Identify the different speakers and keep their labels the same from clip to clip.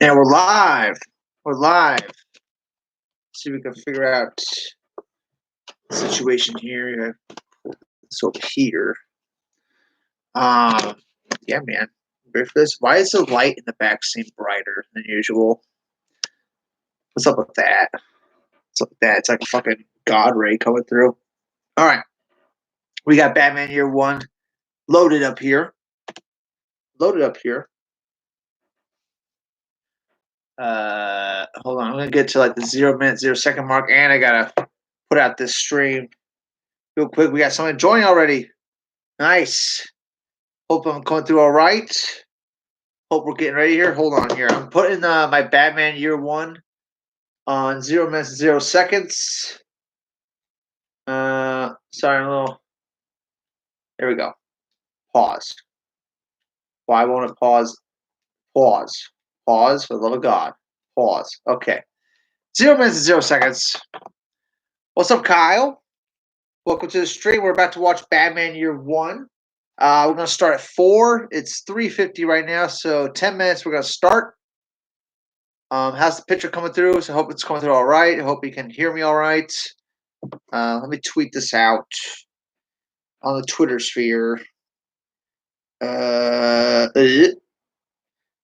Speaker 1: And we're live. We're live. See if we can figure out the situation here. This over here. Yeah, man. Ready for this? Why is the light in the back seem brighter than usual? What's up with that? What's up with that? It's like a fucking God ray coming through. All right. We got Batman Year One loaded up here. Loaded up here. Hold on. I'm gonna get to like the 0 minute, 0 second mark, and I gotta put out this stream real quick. We got someone joining already. Nice. Hope I'm coming through all right. Hope we're getting ready here. Hold on here. I'm putting my Batman Year One on 0 minutes, 0 seconds. Sorry, a little. There we go. Pause. Why won't it pause? Pause. Pause for the love of God. Pause. Okay. 0 minutes, 0 seconds. What's up, Kyle? Welcome to the stream. We're about to watch Batman Year One. We're gonna start at 4. It's 3:50 right now, so 10 minutes. We're gonna start. How's the picture coming through? So I hope it's coming through all right. I hope you can hear me all right. Let me tweet this out on the Twitter sphere.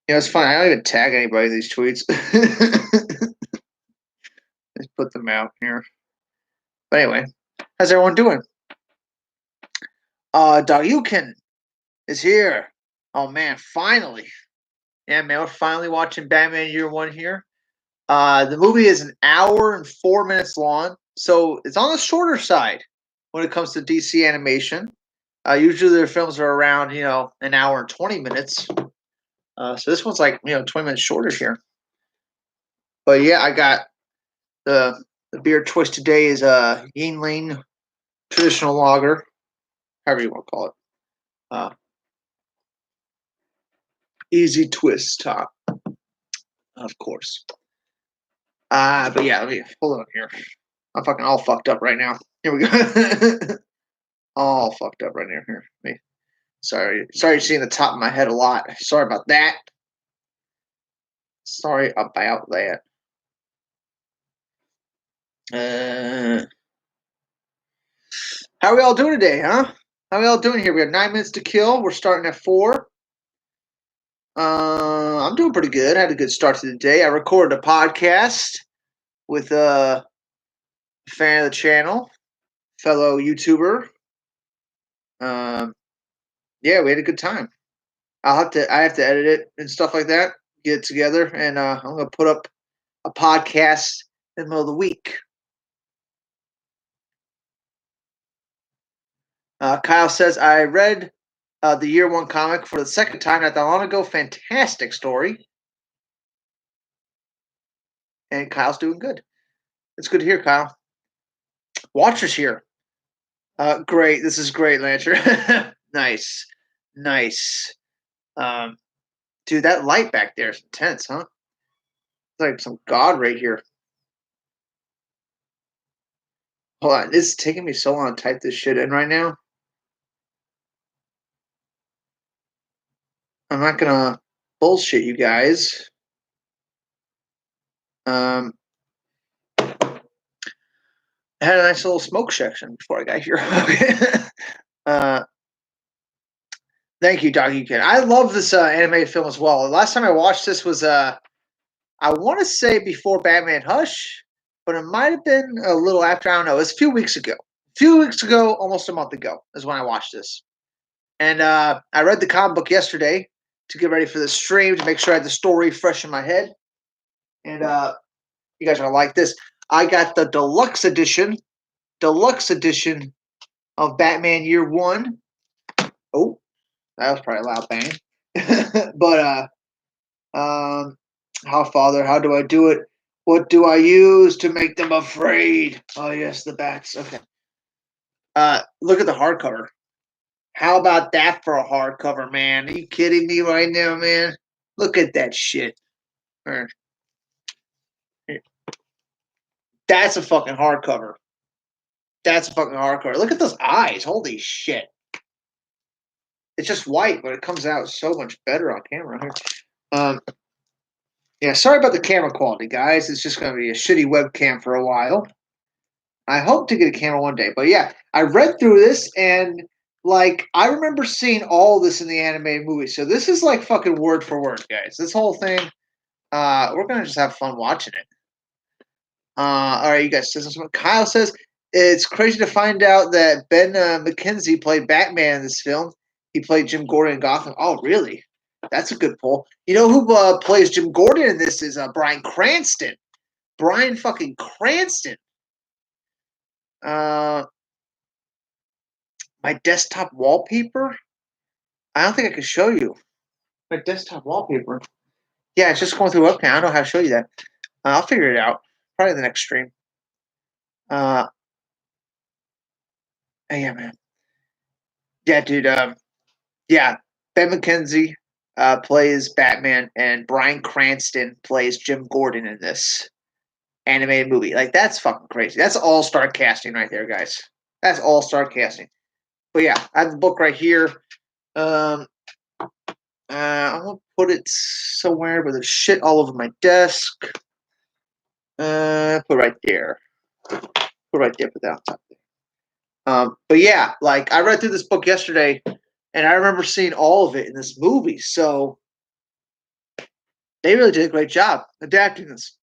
Speaker 1: It's fine. I don't even tag anybody in these tweets. Just put them out here. But anyway, how's everyone doing? Daryukin is here. Oh man, finally. Yeah, man, we're finally watching Batman Year One here. The movie is an hour and 4 minutes long, so it's on the shorter side when it comes to DC animation. Usually their films are around, an hour and 20 minutes. So this one's like, 20 minutes shorter here. But yeah, I got the beer choice today is a Yingling traditional lager, however you want to call it. Easy twist top, of course. But yeah, let me hold on here. I'm fucking all fucked up right now. Here we go. All fucked up right here. Sorry seeing the top of my head a lot. Sorry about that. Sorry about that. How are we all doing today, huh? How are we all doing here? We have 9 minutes to kill. We're starting at 4. I'm doing pretty good. I had a good start to the day. I recorded a podcast with a fan of the channel, fellow YouTuber. Yeah, we had a good time. I have to edit it and stuff like that, get it together, and I'm gonna put up a podcast in the middle of the week. Kyle says, I read the Year One comic for the second time not that long ago. Fantastic story. And Kyle's doing good. It's good to hear, Kyle. Watchers here. Great. This is great, Lancer. Nice. Dude, that light back there is intense, huh? It's like some god right here. Hold on. It's taking me so long to type this shit in right now. I'm not gonna bullshit you guys. I had a nice little smoke section before I got here. Thank you, Doggy Kid. I love this animated film as well. The last time I watched this was I want to say before Batman Hush, but it might have been a little after. I don't know. It was a few weeks ago. Almost a month ago, is when I watched this. And I read the comic book yesterday to get ready for the stream to make sure I had the story fresh in my head. And you guys are gonna like this. I got the deluxe edition of Batman Year One. Oh, that was probably a loud bang. But how Father, how do I do it? What do I use to make them afraid? Oh yes, the bats. Okay. Look at the hardcover. How about that for a hardcover, man? Are you kidding me right now, man? Look at that shit. That's a fucking hardcover. Look at those eyes. Holy shit. It's just white, but it comes out so much better on camera. Yeah, sorry about the camera quality, guys. It's just going to be a shitty webcam for a while. I hope to get a camera one day. But yeah, I read through this and like I remember seeing all this in the animated movie. So this is like fucking word for word, guys. This whole thing, we're gonna just have fun watching it. All right, you guys. Kyle says it's crazy to find out that Ben McKenzie played Batman in this film. He played Jim Gordon in Gotham. Oh, really? That's a good pull. You know who plays Jim Gordon in this is Bryan Cranston. Bryan fucking Cranston. My desktop wallpaper? I don't think I can show you. My desktop wallpaper. Yeah, it's just going through webcam. I don't know how to show you that. I'll figure it out. Probably the next stream. Yeah, man. Yeah, dude. Yeah, Ben McKenzie plays Batman, and Bryan Cranston plays Jim Gordon in this animated movie. Like, that's fucking crazy. That's all-star casting right there, guys. That's all-star casting. But yeah, I have the book right here. I'm gonna put it somewhere where there's shit all over my desk. Put right there. Put right there. Put that on top there. But yeah, like I read through this book yesterday, and I remember seeing all of it in this movie. So they really did a great job adapting this.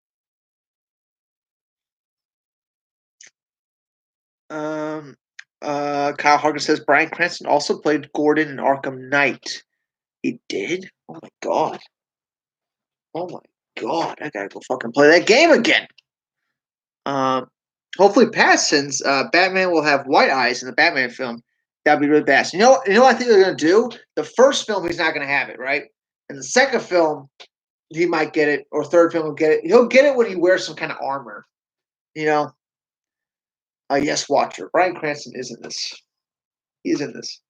Speaker 1: Kyle Hargan says Bryan Cranston also played Gordon in Arkham Knight. He did? Oh my god. Oh my god. I gotta go fucking play that game again. Hopefully past since Batman will have white eyes in the Batman film. That'd be really bad. You know what I think they're gonna do? The first film he's not gonna have it, right? And the second film, he might get it, or third film will get it. He'll get it when he wears some kind of armor. You know? Yes, Watcher. Bryan Cranston is in this. He's in this.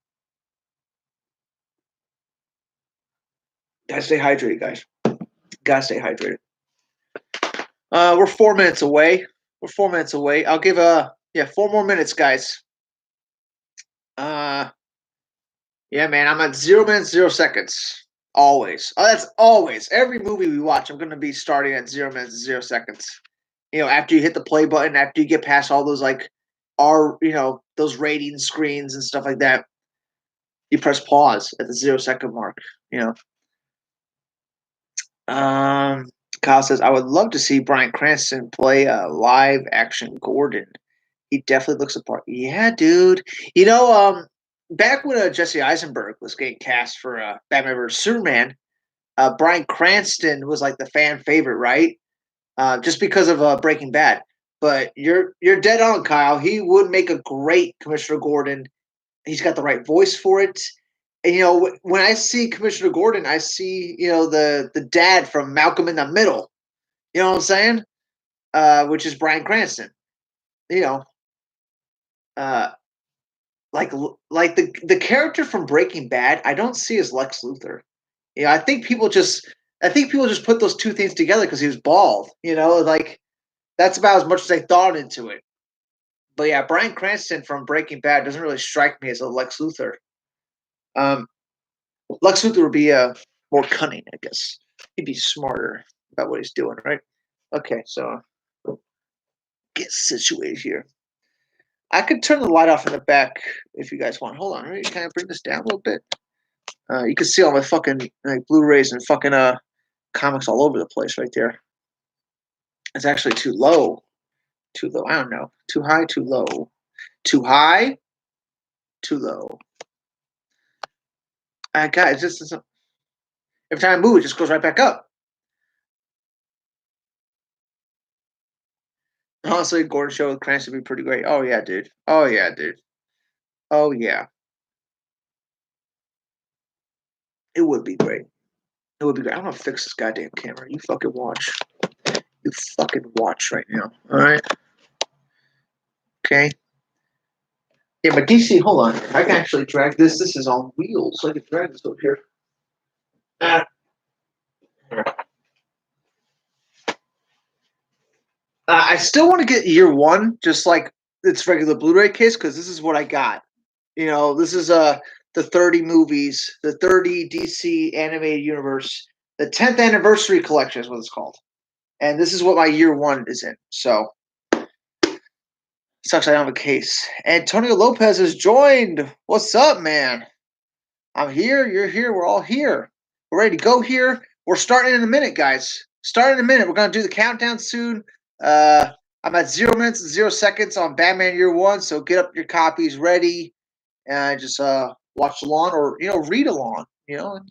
Speaker 1: Gotta stay hydrated, guys. Gotta stay hydrated. We're 4 minutes away. We're 4 minutes away. I'll give 4 more minutes, guys. Yeah, man, I'm at 0 minutes, 0 seconds. Always. Oh, that's always. Every movie we watch, I'm gonna be starting at 0 minutes, 0 seconds. You know, after you hit the play button, after you get past all those those rating screens and stuff like that, you press pause at the 0 second mark. You know. Kyle says, I would love to see Bryan Cranston play a live action Gordon. He definitely looks the part. Yeah, dude. You know, back when Jesse Eisenberg was getting cast for Batman vs Superman, Bryan Cranston was like the fan favorite, right? Just because of Breaking Bad. But you're dead on, Kyle. He would make a great Commissioner Gordon. He's got the right voice for it. And you know, when I see Commissioner Gordon, I see the dad from Malcolm in the Middle. You know what I'm saying? Which is Bryan Cranston. You know, like the character from Breaking Bad, I don't see as Lex Luthor. You know, I think people just put those two things together because he was bald. You know, like that's about as much as they thought into it. But yeah, Bryan Cranston from Breaking Bad doesn't really strike me as a Lex Luthor. Lex Luthor would be more cunning, I guess. He'd be smarter about what he's doing, right? Okay, so get situated here. I could turn the light off in the back if you guys want. Hold on, right? Can I bring this down a little bit? You can see all my fucking Blu-rays and fucking comics all over the place right there. It's actually too low. Too low. I don't know. Too high, too low. Too high, too low. Guys, this is every time I move, it just goes right back up. Honestly, Gordon show with Cranston would be pretty great. Oh yeah, dude. Oh yeah, dude. Oh yeah. It would be great. It would be great. I'm gonna fix this goddamn camera. You fucking watch. You fucking watch right now. Alright. Okay. Yeah, but DC, hold on. I can actually drag this. This is on wheels, so I can drag this over here. I still want to get year one, just like its regular Blu-ray case, because this is what I got. You know, this is the 30 movies, the 30 DC animated universe The 10th anniversary collection is what it's called. And this is what my year one is in. So sucks I don't have a case. Antonio Lopez has joined. What's up, man? I'm here. You're here. We're all here. We're ready to go here. We're starting in a minute, guys. Starting in a minute. We're going to do the countdown soon. I'm at 0 minutes and 0 seconds on Batman Year One. So get up your copies ready and just watch along or, read along.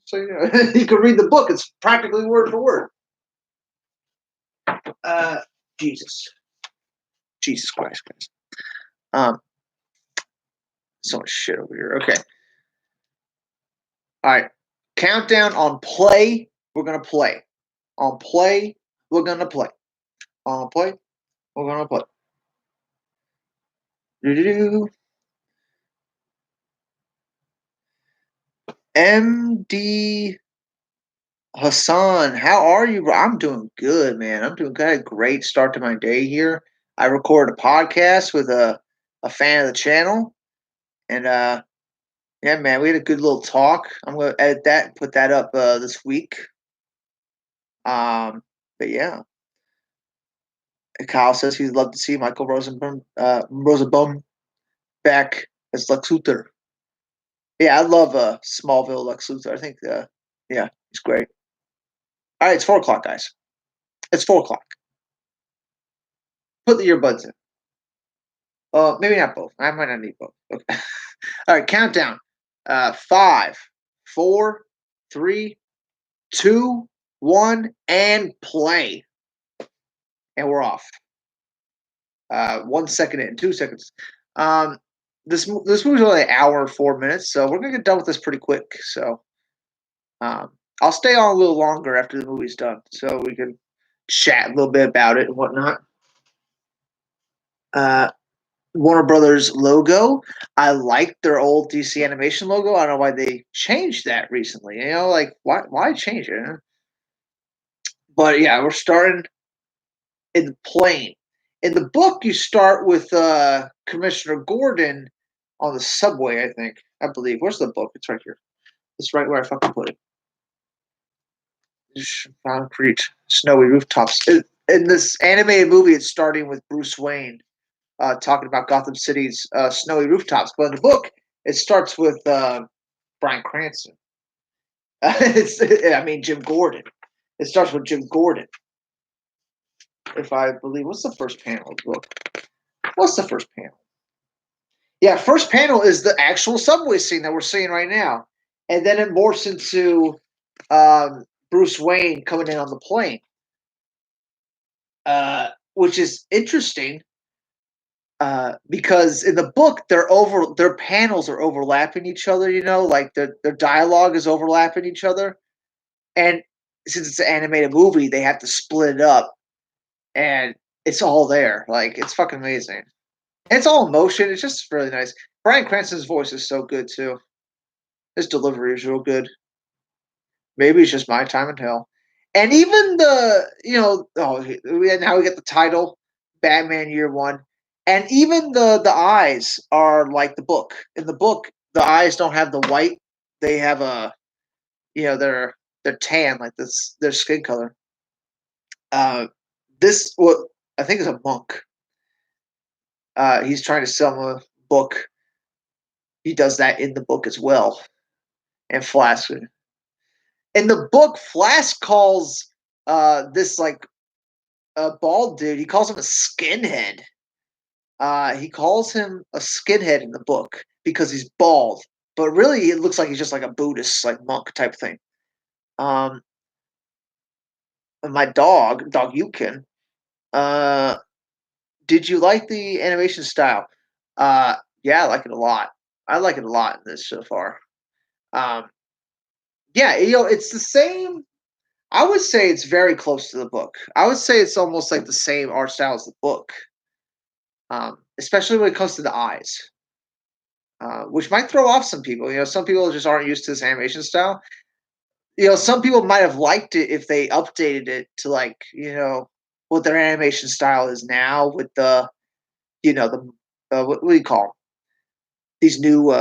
Speaker 1: So you can read the book. It's practically word for word. Jesus Christ, guys. So much shit over here. Okay. All right. Countdown on play. We're gonna play. On play. We're gonna play. On play. We're gonna play. Do-do-do. MD Hassan, how are you, bro? I'm doing good, man. I'm doing good. I had a great start to my day here. I recorded a podcast with a fan of the channel. And yeah, man, we had a good little talk. I'm gonna edit that and put that up this week. But yeah. Kyle says he'd love to see Michael Rosenbaum back as Lex Luthor. Yeah, I love Smallville Lex Luthor. I think, yeah, he's great. All right, it's 4 o'clock, guys. It's 4 o'clock. Put the earbuds in. Maybe not both. I might not need both. Okay. All right, countdown. 5, 4, 3, 2, 1, and play. And we're off. 1 second in, 2 seconds. This movie's only an hour and 4 minutes, so we're gonna get done with this pretty quick. So, I'll stay on a little longer after the movie's done, so we can chat a little bit about it and whatnot. Warner Brothers logo. I like their old DC animation logo. I don't know why they changed that recently. Like why change it? But yeah, we're starting in the plane. In the book, you start with Commissioner Gordon on the subway, I believe. Where's the book? It's right here. It's right where I fucking put it. Concrete, snowy rooftops. In this animated movie, it's starting with Bruce Wayne talking about Gotham City's snowy rooftops. But in the book, it starts with Bryan Cranston. Jim Gordon. It starts with Jim Gordon. If I believe, what's the first panel of the book? What's the first panel? Yeah, first panel is the actual subway scene that we're seeing right now. And then it morphs into Bruce Wayne coming in on the plane. Which is interesting because in the book their panels are overlapping each other, like their dialogue is overlapping each other. And since it's an animated movie, they have to split it up and it's all there. Like, it's fucking amazing. It's all emotion. It's just really nice. Bryan Cranston's voice is so good too. His delivery is real good. Maybe it's just my time in hell. And even now we get the title, Batman Year One, and even the eyes are like the book. In the book, the eyes don't have the white; they have they're tan, like this, their skin color. This what I think is a monk. He's trying to sell him a book. He does that in the book as well, and Flask. In the book, Flask calls this like a bald dude. He calls him a skinhead. He calls him a skinhead in the book because he's bald, but really it looks like he's just like a Buddhist, like monk type thing. And my dog Yukin. Did you like the animation style? Yeah, I like it a lot. I like it a lot in this so far. Yeah, it's the same. I would say it's very close to the book. I would say it's almost like the same art style as the book, especially when it comes to the eyes, which might throw off some people. Some people just aren't used to this animation style. Some people might have liked it if they updated it to what their animation style is now with what do you call them? These new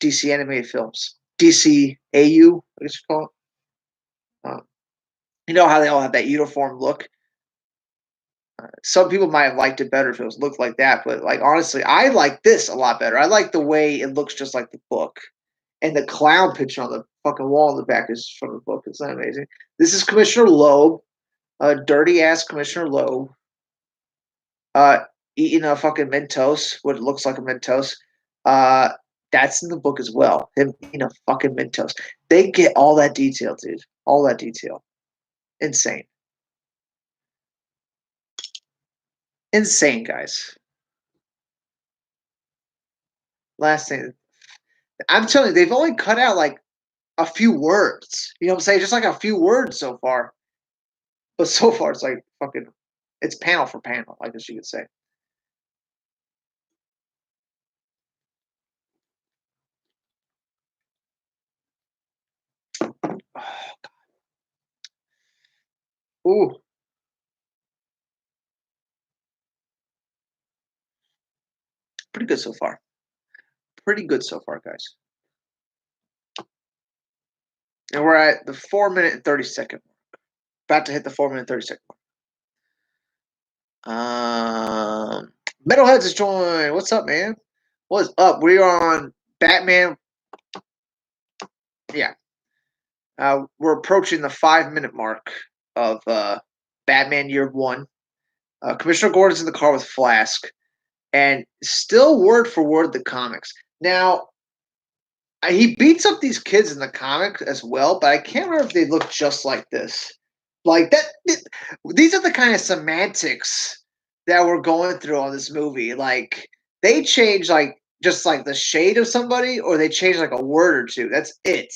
Speaker 1: DC animated films, DC AU, I guess you call it. You know how they all have that uniform look? Some people might have liked it better if it was looked like that, but, like, honestly, I like this a lot better. I like the way it looks just like the book, and the clown picture on the fucking wall in the back is from the book. Isn't that amazing? This is Commissioner Loeb, dirty ass Commissioner Loeb, uh, eating a fucking Mentos, what looks like a Mentos. Uh, that's in the book as well. Him eating a fucking Mentos. They get all that detail, dude. All that detail. Insane. Insane, guys. Last thing. I'm telling you, they've only cut out like a few words. You know what I'm saying? Just like a few words so far. But so far, it's like fucking, it's panel for panel, I guess you could say. Ooh, pretty good so far. Pretty good so far, guys. And we're at the 4 minute and 30 second. About to hit the 4 minute 30 second mark. Metalheads is joined. What's up, man? What's up? We're on Batman. Yeah. We're approaching the 5 minute mark of Batman Year One. Commissioner Gordon's in the car with Flask, and still word for word the comics. Now, he beats up these kids in the comic as well, but I can't remember if they look just like this. Like that, these are the kind of semantics that we're going through on this movie. Like they change like just like the shade of somebody, or they change like a word or two. That's it.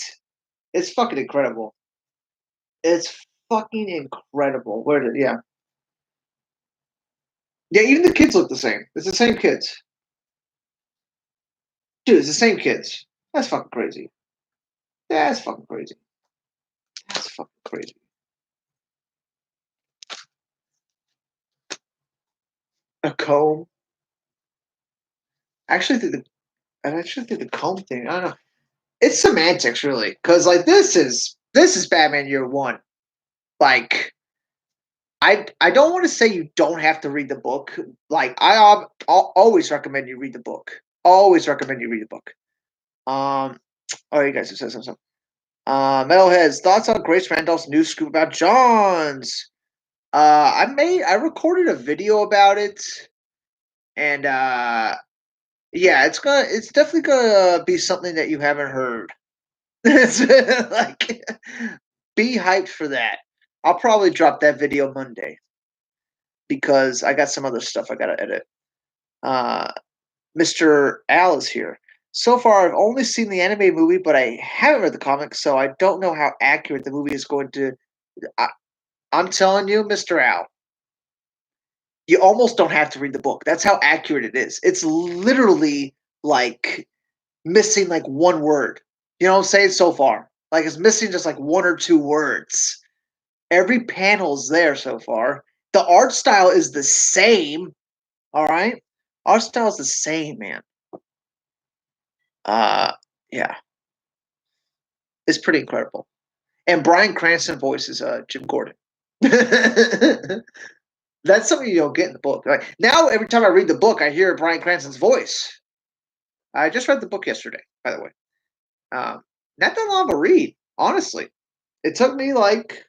Speaker 1: It's fucking incredible. It's fucking incredible. Where did yeah. Yeah, even the kids look the same. It's the same kids. Dude, it's the same kids. That's fucking crazy. That's fucking crazy. That's fucking crazy. A comb. I actually think the I actually think the comb thing. I don't know. It's semantics, really, because like this is Batman Year One. Like I don't want to say you don't have to read the book. Like I'll always recommend you read the book. Always recommend you read the book. Um. Oh, you guys have said something. Metalheads thoughts on Grace Randolph's new scoop about Johns. I recorded a video about it, and yeah, it's definitely gonna be something that you haven't heard. It's like be hyped for that. I'll probably drop that video Monday because I got some other stuff I gotta edit. Uh, Mr. Al is here. So far, I've only seen the anime movie, but I haven't read the comics, so I don't know how accurate the movie is going to. I, I'm telling you, Mr. Al, you almost don't have to read the book. That's how accurate it is. It's literally like missing like one word. You know what I'm saying so far? Like it's missing just like one or two words. Every panel's there so far. The art style is the same. All right, art style is the same, man. Uh, yeah, it's pretty incredible. And Bryan Cranston voices Jim Gordon. That's something you don't get in the book. Like now, every time I read the book, I hear Bryan Cranston's voice. I just read the book yesterday, by the way. Um, not that long of a read, honestly. It took me like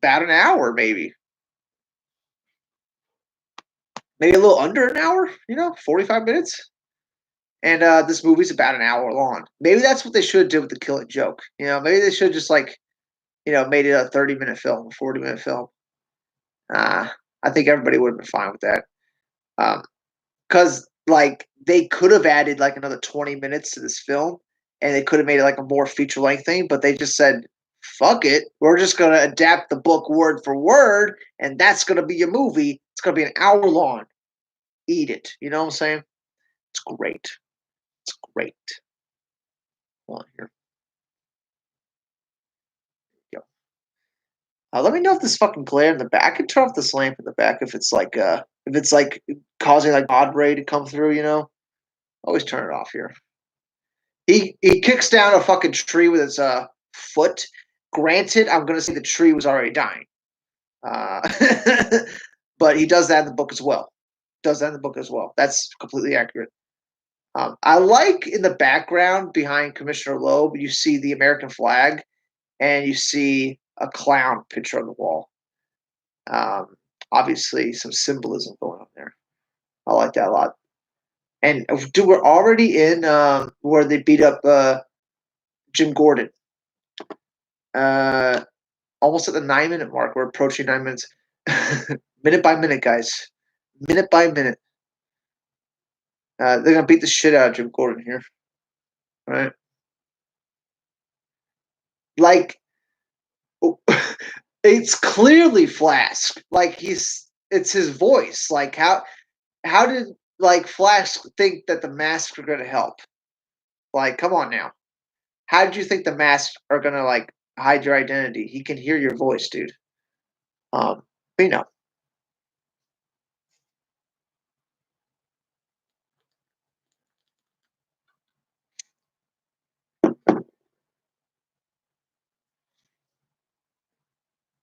Speaker 1: about an hour, maybe a little under an hour. 45 minutes. And this movie's about an hour long. Maybe that's what they should do with the Killing Joke. Maybe they should just like made it a 30-minute film, a 40-minute film. I think everybody would have been fine with that. Because like they could have added like another 20 minutes to this film, and they could have made it like a more feature length thing. But they just said, "Fuck it, we're just gonna adapt the book word for word, and that's gonna be your movie. It's gonna be an hour long. Eat it." You know what I'm saying? It's great. It's great. Hold on here. Go. Let me know if this fucking glare in the back. I can turn off this lamp in the back if it's like causing like odd ray to come through. Always turn it off here. He kicks down a fucking tree with his foot. Granted, I'm gonna say the tree was already dying. Uh, but he does that in the book as well. Does that in the book as well. That's completely accurate. I like in the background behind Commissioner Loeb, you see the American flag and you see a clown picture on the wall. Um, Obviously, some symbolism going on there. I like that a lot. And dude, we're already in where they beat up Jim Gordon. Uh, Almost at the 9 minute mark. We're approaching 9 minutes. Minute by minute, guys. Minute by minute. They're gonna beat the shit out of Jim Gordon here, right? Like, it's clearly Flask. Like it's his voice. Like how did like Flask think that the masks are gonna help? Like, come on now. How did you think the masks are gonna like hide your identity? He can hear your voice, dude. But,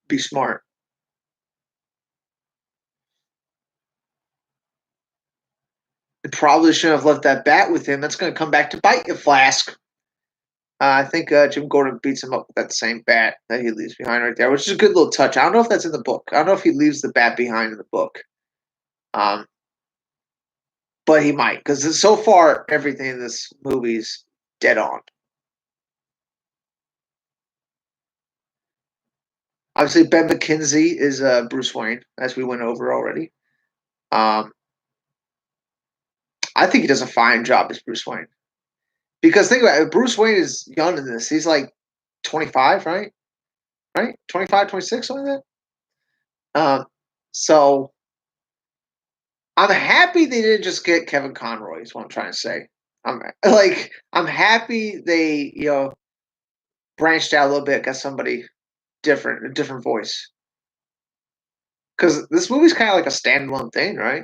Speaker 1: be smart. They probably shouldn't have left that bat with him. That's gonna come back to bite you, Flask. I think Jim Gordon beats him up with that same bat that he leaves behind right there, which is a good little touch. I don't know if that's in the book. I don't know if he leaves the bat behind in the book, um, but he might because so far everything in this movie's dead on. Obviously, Ben McKenzie is Bruce Wayne, as we went over already. Um, I think he does a fine job as Bruce Wayne because think about it, Bruce Wayne is young in this. He's like 25, right? Right? 25, 26, something like that. So I'm happy they didn't just get Kevin Conroy. Is what I'm trying to say. I'm happy they branched out a little bit, got somebody different, a different voice. Because this movie's kind of like a standalone thing, right?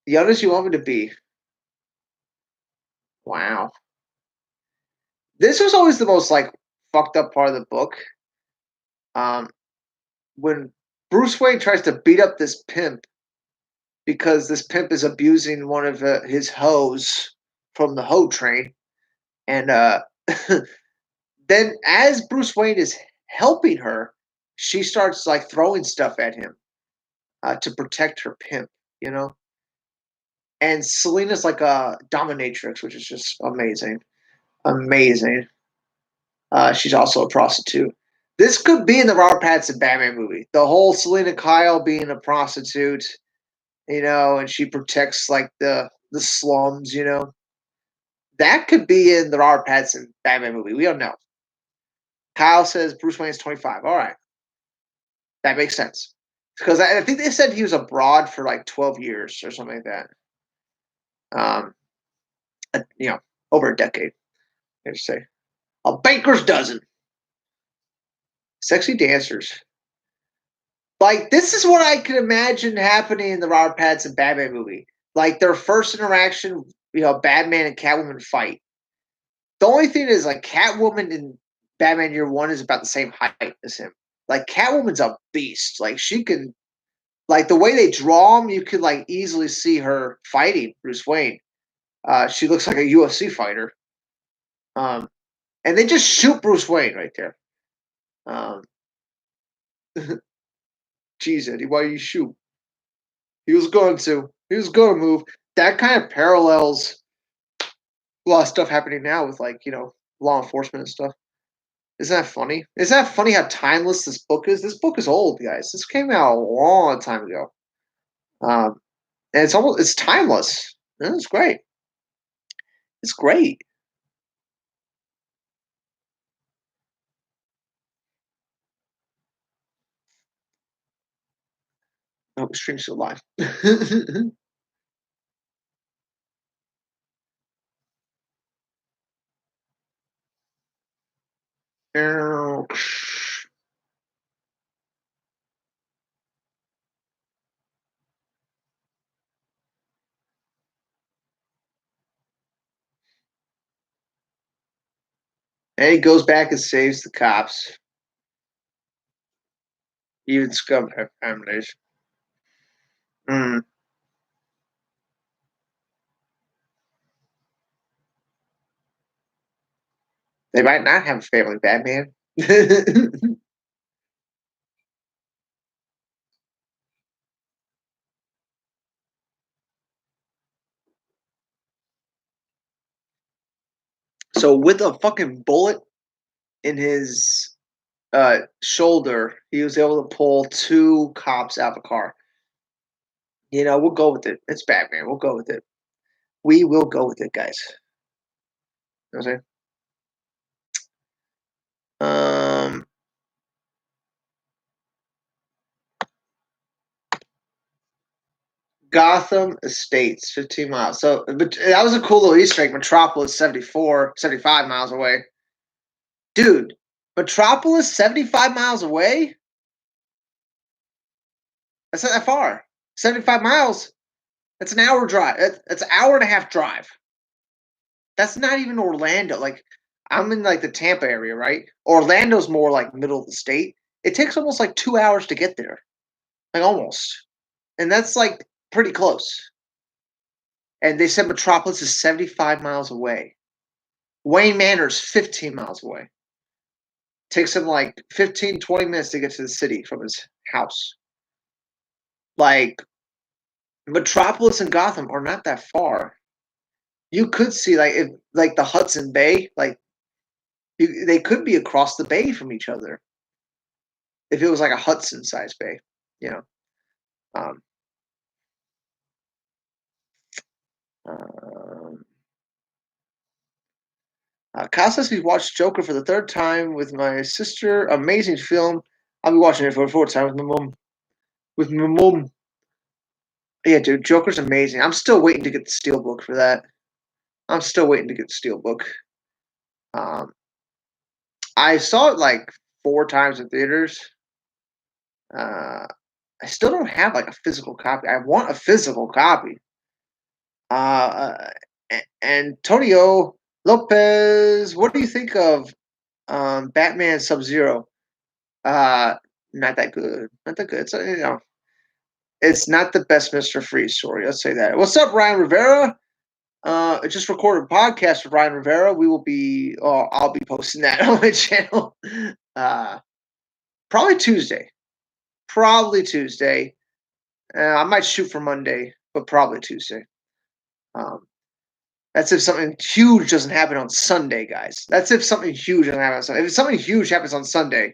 Speaker 1: The others you want me to be. Wow. This was always the most like fucked up part of the book. Um, when Bruce Wayne tries to beat up this pimp because this pimp is abusing one of his hoes from the hoe train, and then as Bruce Wayne is helping her, she starts like throwing stuff at him to protect her pimp, you know. And Selina's like a dominatrix, which is just amazing, amazing. She's also a prostitute. This could be in the Robert Pattinson Batman movie. The whole Selina Kyle being a prostitute, and she protects like the slums, That could be in the Robert Pattinson Batman movie. We don't know. Kyle says Bruce Wayne's 25. All right, that makes sense. Because I think they said he was abroad for like 12 years or something like that. Um, uh, you know, over a decade. I say a banker's dozen. Sexy dancers. Like this is what I could imagine happening in the Robert Pattinson Batman movie. Like their first interaction, Batman and Catwoman fight. The only thing is like Catwoman in Batman Year One is about the same height as him. Like Catwoman's a beast. Like she can, like the way they draw him, you could like easily see her fighting Bruce Wayne. She looks like a UFC fighter. Um, and they just shoot Bruce Wayne right there. Um, Geez, Eddie, why you shoot? He was going to. He was going to move. That kind of parallels a lot of stuff happening now with like law enforcement and stuff. Isn't that funny? Isn't that funny how timeless this book is? This book is old, guys. This came out a long time ago, um, and it's timeless. And it's great. It's great. I hope the stream's still live. And he goes back and saves the cops. Even scum have families. Mm. They might not have a family, Batman. So with a fucking bullet in his shoulder, he was able to pull two cops out of a car. We'll go with it. It's Batman. We'll go with it. We will go with it, guys. You know what I'm saying? Gotham Estates, 15 miles. So, but that was a cool little Easter egg. Metropolis, 75 miles away. Dude, Metropolis, 75 miles away? That's not that far. 75 miles. That's an hour drive. That's an hour and a half drive. That's not even Orlando. Like, I'm in like the Tampa area, right? Orlando's more like middle of the state. It takes almost like 2 hours to get there. Like almost. And that's like pretty close. And they said Metropolis is 75 miles away. Wayne Manor's 15 miles away. Takes him like 15, 20 minutes to get to the city from his house. Like, Metropolis and Gotham are not that far. You could see like if like the Hudson Bay, like they could be across the bay from each other if it was like a Hudson sized bay, you know. Um, um, Kyle says he watched Joker for the third time with my sister. Amazing film. I'll be watching it for the fourth time with my mom. With my mom. Yeah, dude, Joker's amazing. I'm still waiting to get the Steelbook for that. I'm still waiting to get the Steelbook. Um, I saw it like 4 times in theaters. Uh, I still don't have like a physical copy. I want a physical copy. Antonio Lopez, what do you think of Batman Sub Zero? Uh, Not that good. Not that good. It's not the best Mister Freeze story. Let's say that. What's up, Ryan Rivera? I just recorded a podcast with Ryan Rivera. We will be. I'll be posting that on my channel. Uh, Probably Tuesday. Probably Tuesday. I might shoot for Monday, but probably Tuesday. Um, that's if something huge doesn't happen on Sunday, guys. That's if something huge doesn't happen on Sunday. If something huge happens on Sunday,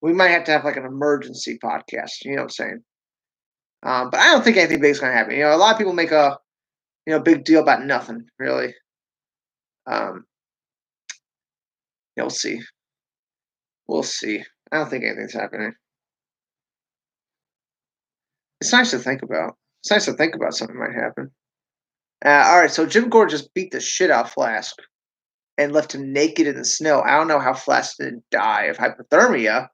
Speaker 1: we might have to have like an emergency podcast. You know what I'm saying? But I don't think anything big is going to happen. A lot of people make a big deal about nothing, really. Um, we'll see. We'll see. I don't think anything's happening. It's nice to think about. It's nice to think about something might happen. All right, so Jim Gordon just beat the shit out of Flask and left him naked in the snow. I don't know how Flask didn't die of hypothermia.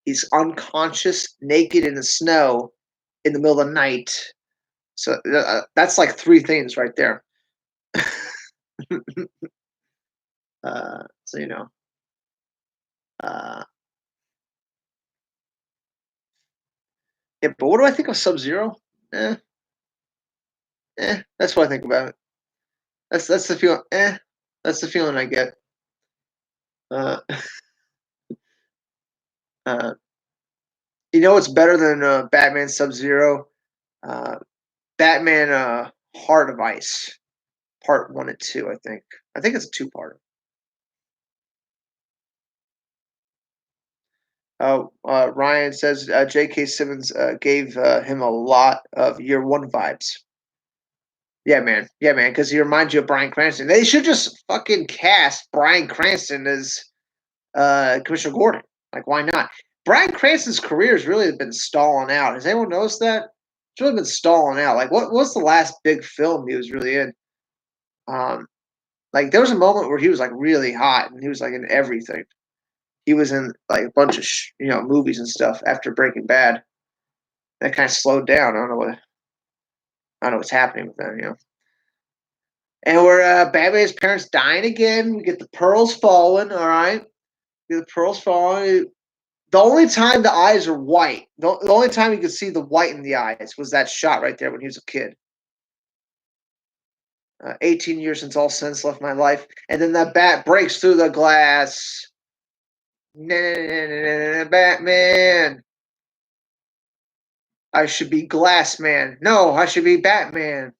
Speaker 1: He's unconscious, naked in the snow in the middle of the night. So that's like 3 things right there. So Uh, yeah, but what do I think of Sub Zero? Eh, that's what I think about it. That's the feeling. That's the feeling I get. Uh, uh, what's better than Batman Sub Zero? Uh, Batman Heart of Ice, Part 1 and 2. I think. I think it's a 2-part. Ryan says J.K. Simmons gave him a lot of Year One vibes. Yeah, man. Yeah, man. Because he reminds you of Bryan Cranston. They should just fucking cast Bryan Cranston as Commissioner Gordon. Like, why not? Bryan Cranston's career has really been stalling out. Has anyone noticed that? It's really been stalling out. Like, what's the last big film he was really in? Like, there was a moment where he was like really hot, and he was like in everything. He was in like a bunch of movies and stuff after Breaking Bad. That kind of slowed down. I don't know what's happening with that. And we're Batman's parents dying again. We get the pearls falling. All right, get the pearls falling. The only time the eyes are white, the only time you could see the white in the eyes was that shot right there when he was a kid. 18 years since all sense left my life, and then that bat breaks through the glass. Batman. I should be Glass Man. No, I should be Batman.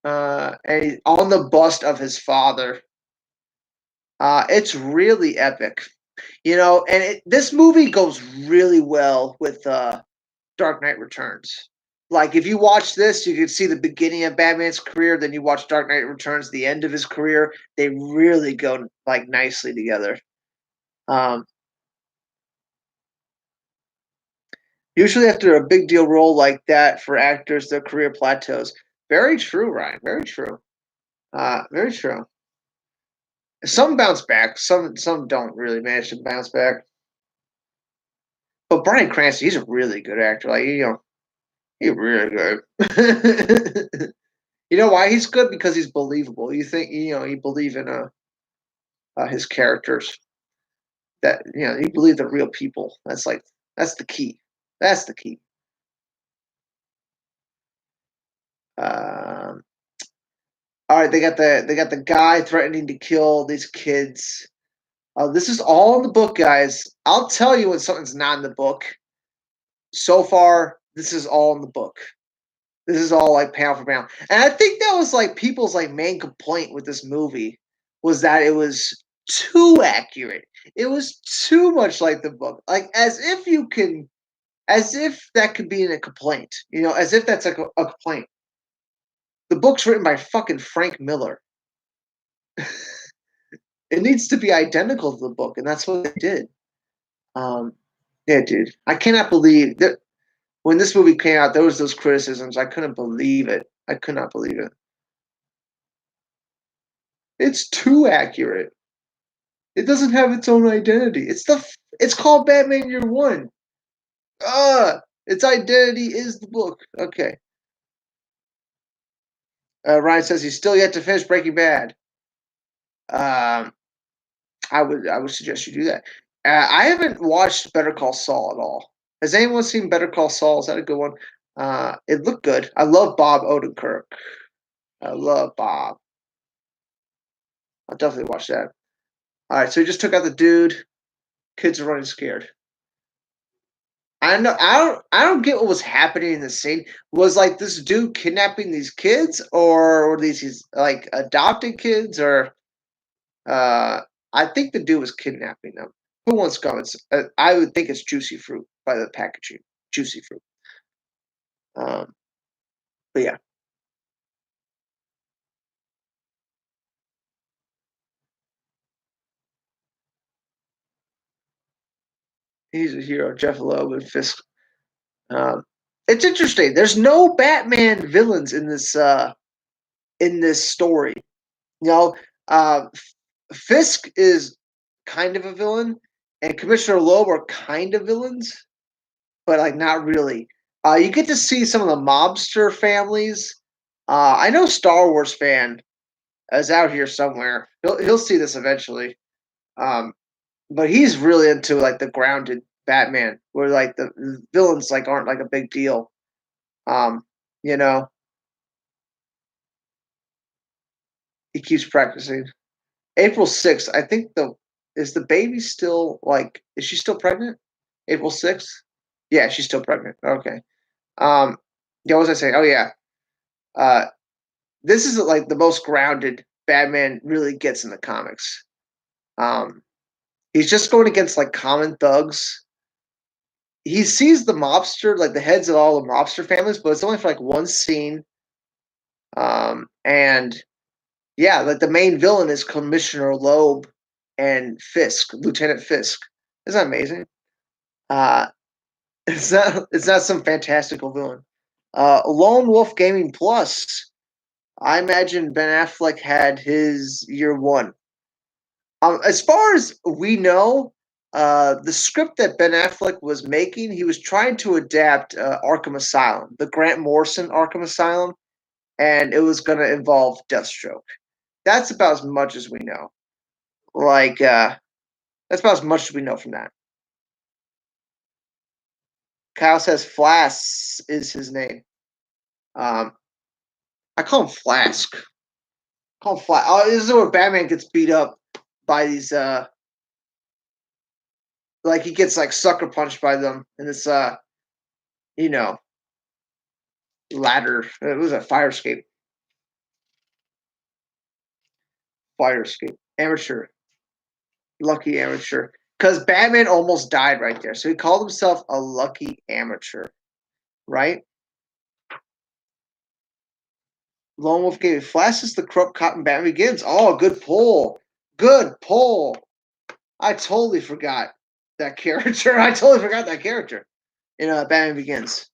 Speaker 1: And on the bust of his father. It's really epic, and this movie goes really well with Dark Knight Returns. Like if you watch this, you can see the beginning of Batman's career. Then you watch Dark Knight Returns, the end of his career. They really go like nicely together. Um, Usually, after a big deal role like that for actors, their career plateaus. Very true, Ryan. Very true. Very true. Some bounce back. Some don't really manage to bounce back. But Bryan Cranston, he's a really good actor. Like he's really good. You know why he's good? Because he's believable. You think you believe in his characters. That you believe they're real people. That's the key. That's the key. Um, all right, they got the guy threatening to kill these kids. This is all in the book, guys. I'll tell you when something's not in the book. So far, this is all in the book. This is all like pound for pound. And I think that was like people's like main complaint with this movie was that it was too accurate. It was too much like the book. Like as if that could be in a complaint. As if that's like a complaint. The book's written by fucking Frank Miller. It needs to be identical to the book, and that's what they did. Um, yeah, dude. I cannot believe that when this movie came out, there was those criticisms. I couldn't believe it. I could not believe it. It's too accurate. It doesn't have its own identity. It's called Batman Year One. Its identity is the book. Okay. Ryan says he's still yet to finish Breaking Bad. Um, I would suggest you do that. I haven't watched Better Call Saul at all. Has anyone seen Better Call Saul? Is that a good one? It looked good. I love Bob Odenkirk. I love Bob. I'll definitely watch that. All right, so he just took out the dude. Kids are running scared. I know. I don't get what was happening in the scene. Was like this dude kidnapping these kids, or were these his like adopted kids, or I think the dude was kidnapping them. Who wants comments? I would think it's Juicy Fruit by the packaging. Juicy Fruit. Um, but yeah, he's a hero. Jeff Loeb and Fisk. Um, it's interesting. There's no Batman villains in this story. You know, uh, Fisk is kind of a villain, and Commissioner Loeb are kind of villains, but like not really. You get to see some of the mobster families. I know Star Wars fan is out here somewhere. He'll see this eventually. Um, but he's really into like the grounded Batman, where like the villains like aren't like a big deal. Um, you know, he keeps practicing. April 6th, I think the is the baby still like is she still pregnant? April 6th? Yeah, she's still pregnant. Okay. Um, yeah, what was I saying? Oh yeah. Uh, this is like the most grounded Batman really gets in the comics. Um, he's just going against like common thugs. He sees the mobster, like the heads of all the mobster families, but it's only for like one scene. And yeah, like the main villain is Commissioner Loeb and Fisk, Lieutenant Fisk. Isn't that amazing? Uh, it's not some fantastical villain. Lone Wolf Gaming Plus. I imagine Ben Affleck had his year one. As far as we know, the script that Ben Affleck was making, he was trying to adapt Arkham Asylum, the Grant Morrison Arkham Asylum, and it was going to involve Deathstroke. That's about as much as we know. Like, that's about as much as we know from that. Kyle says Flask is his name. I call him Flask. Call him Flask. Oh, this is where Batman gets beat up by these like he gets like sucker punched by them in this you know, ladder. It was a fire escape. Fire escape. Amateur. Lucky amateur. Because Batman almost died right there. So he called himself a lucky amateur. Right? Lone Wolf gave Flash is the corrupt cop in Batman Begins. Oh, good pull. Good pull. I totally forgot that character. I totally forgot that character in Batman Begins.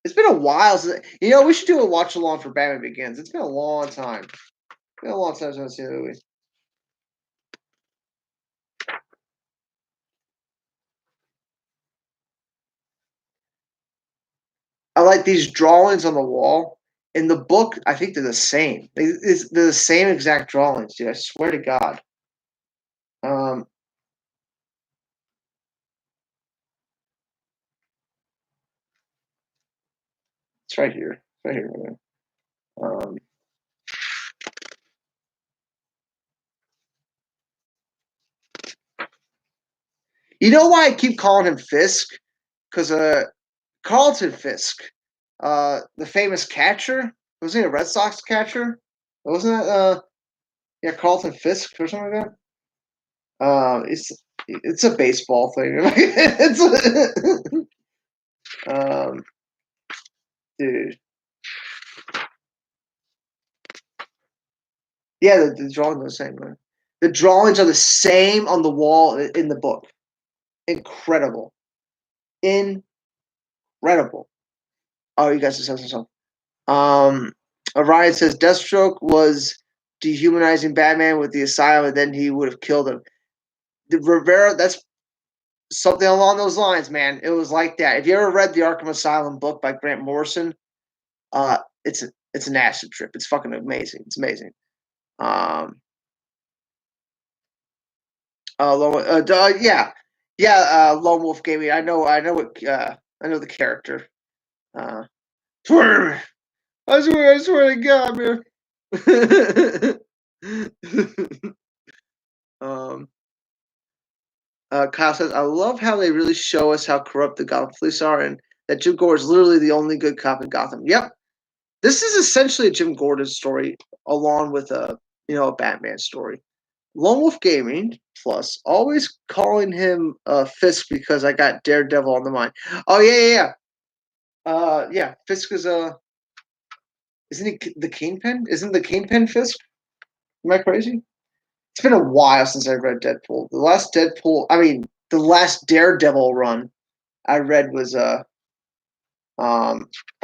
Speaker 1: It's been a while since, we should do a watch along for Batman Begins. It's been a long time. It's been a long time since I've seen the movie. I like these drawings on the wall. In the book, I think they're the same. They're the same exact drawings, dude. I swear to God. It's right here. Right here. You know why I keep calling him Fisk? Because Carlton Fisk, the famous catcher, wasn't he a Red Sox catcher? Wasn't that Carlton Fisk or something like that? It's a baseball thing. Dude. Yeah, the drawings are the same, man. The drawings are the same on the wall in the book. Incredible. Incredible. Oh, you guys just said something. Orion says Deathstroke was dehumanizing Batman with the asylum, and then he would have killed him. The Rivera, that's something along those lines, man. It was like that. If you ever read the Arkham Asylum book by Grant Morrison, it's an acid trip. It's fucking amazing. It's amazing. Lone Wolf Gaming. I know the character. Swear, I swear to God, man. Kyle says, I love how they really show us how corrupt the Gotham police are and that Jim Gordon is literally the only good cop in Gotham. Yep. This is essentially a Jim Gordon story along with a Batman story. Lone Wolf Gaming Plus, always calling him Fisk because I got Daredevil on the mind. Oh, yeah. Fisk is isn't he the Kingpin? Isn't the Kingpin Fisk? Am I crazy? It's been a while since I read Deadpool. The last Daredevil run I read was I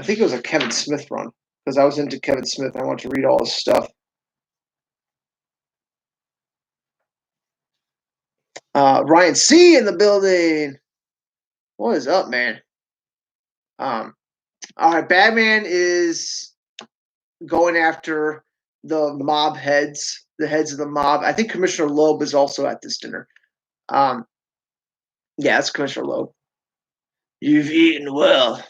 Speaker 1: think it was a Kevin Smith run because I was into Kevin Smith. I wanted to read all his stuff. Ryan C in the building. What is up, man? All right, Batman is going after the mob heads, the heads of the mob. I think Commissioner Loeb is also at this dinner. Yeah, it's Commissioner Loeb. You've eaten well.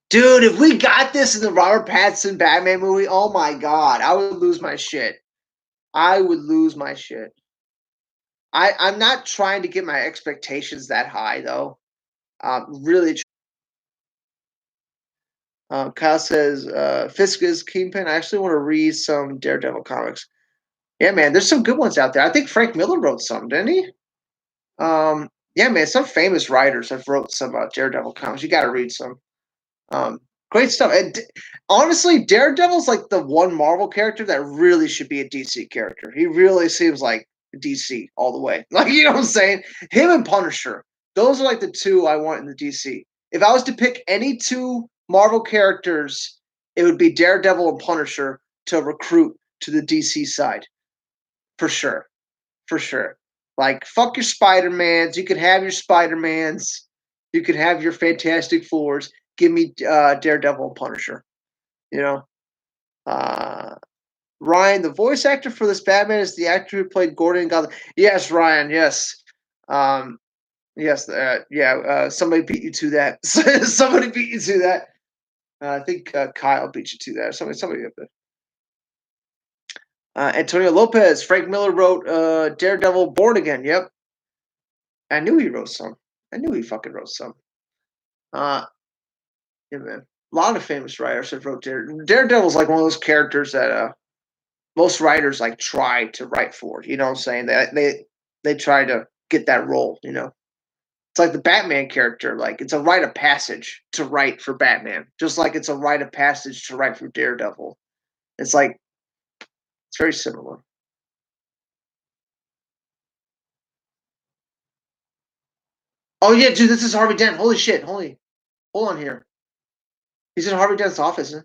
Speaker 1: Dude, if we got this in the Robert Pattinson Batman movie, oh my God, I would lose my shit. I would lose my shit. I'm not trying to get my expectations that high, though. Really. Kyle says, Fisk is Kingpin. I actually want to read some Daredevil comics. Yeah, man, there's some good ones out there. I think Frank Miller wrote some, didn't he? Yeah, man, some famous writers have wrote some Daredevil comics. You got to read some. Great stuff. And honestly, Daredevil's like the one Marvel character that really should be a DC character. He really seems like DC all the way. Like, you know what I'm saying? Him and Punisher. Those are like the two I want in the DC. If I was to pick any two Marvel characters, it would be Daredevil and Punisher to recruit to the DC side. For sure. For sure. Like, fuck your Spider-Mans. You can have your Spider-Mans. You can have your Fantastic Fours. Give me Daredevil and Punisher. You know? Ryan, the voice actor for this Batman is the actor who played Gordon in Gotham. Yes, Ryan, yes. Yes, yeah, somebody beat you to that. Somebody beat you to that. I think, Kyle beat you to that. Somebody up there. Antonio Lopez, Frank Miller wrote, Daredevil Born Again, yep. I knew he wrote some. I knew he fucking wrote some. Uh, yeah, man. A lot of famous writers have wrote Daredevil's like one of those characters that, most writers, like, try to write for, you know what I'm saying? They try to get that role, you know? It's like the Batman character, like, it's a rite of passage to write for Batman, just like it's a rite of passage to write for Daredevil. It's like it's very similar. Oh, yeah, dude, this is Harvey Dent. Holy shit, holy hold on here. He's in Harvey Dent's office, huh?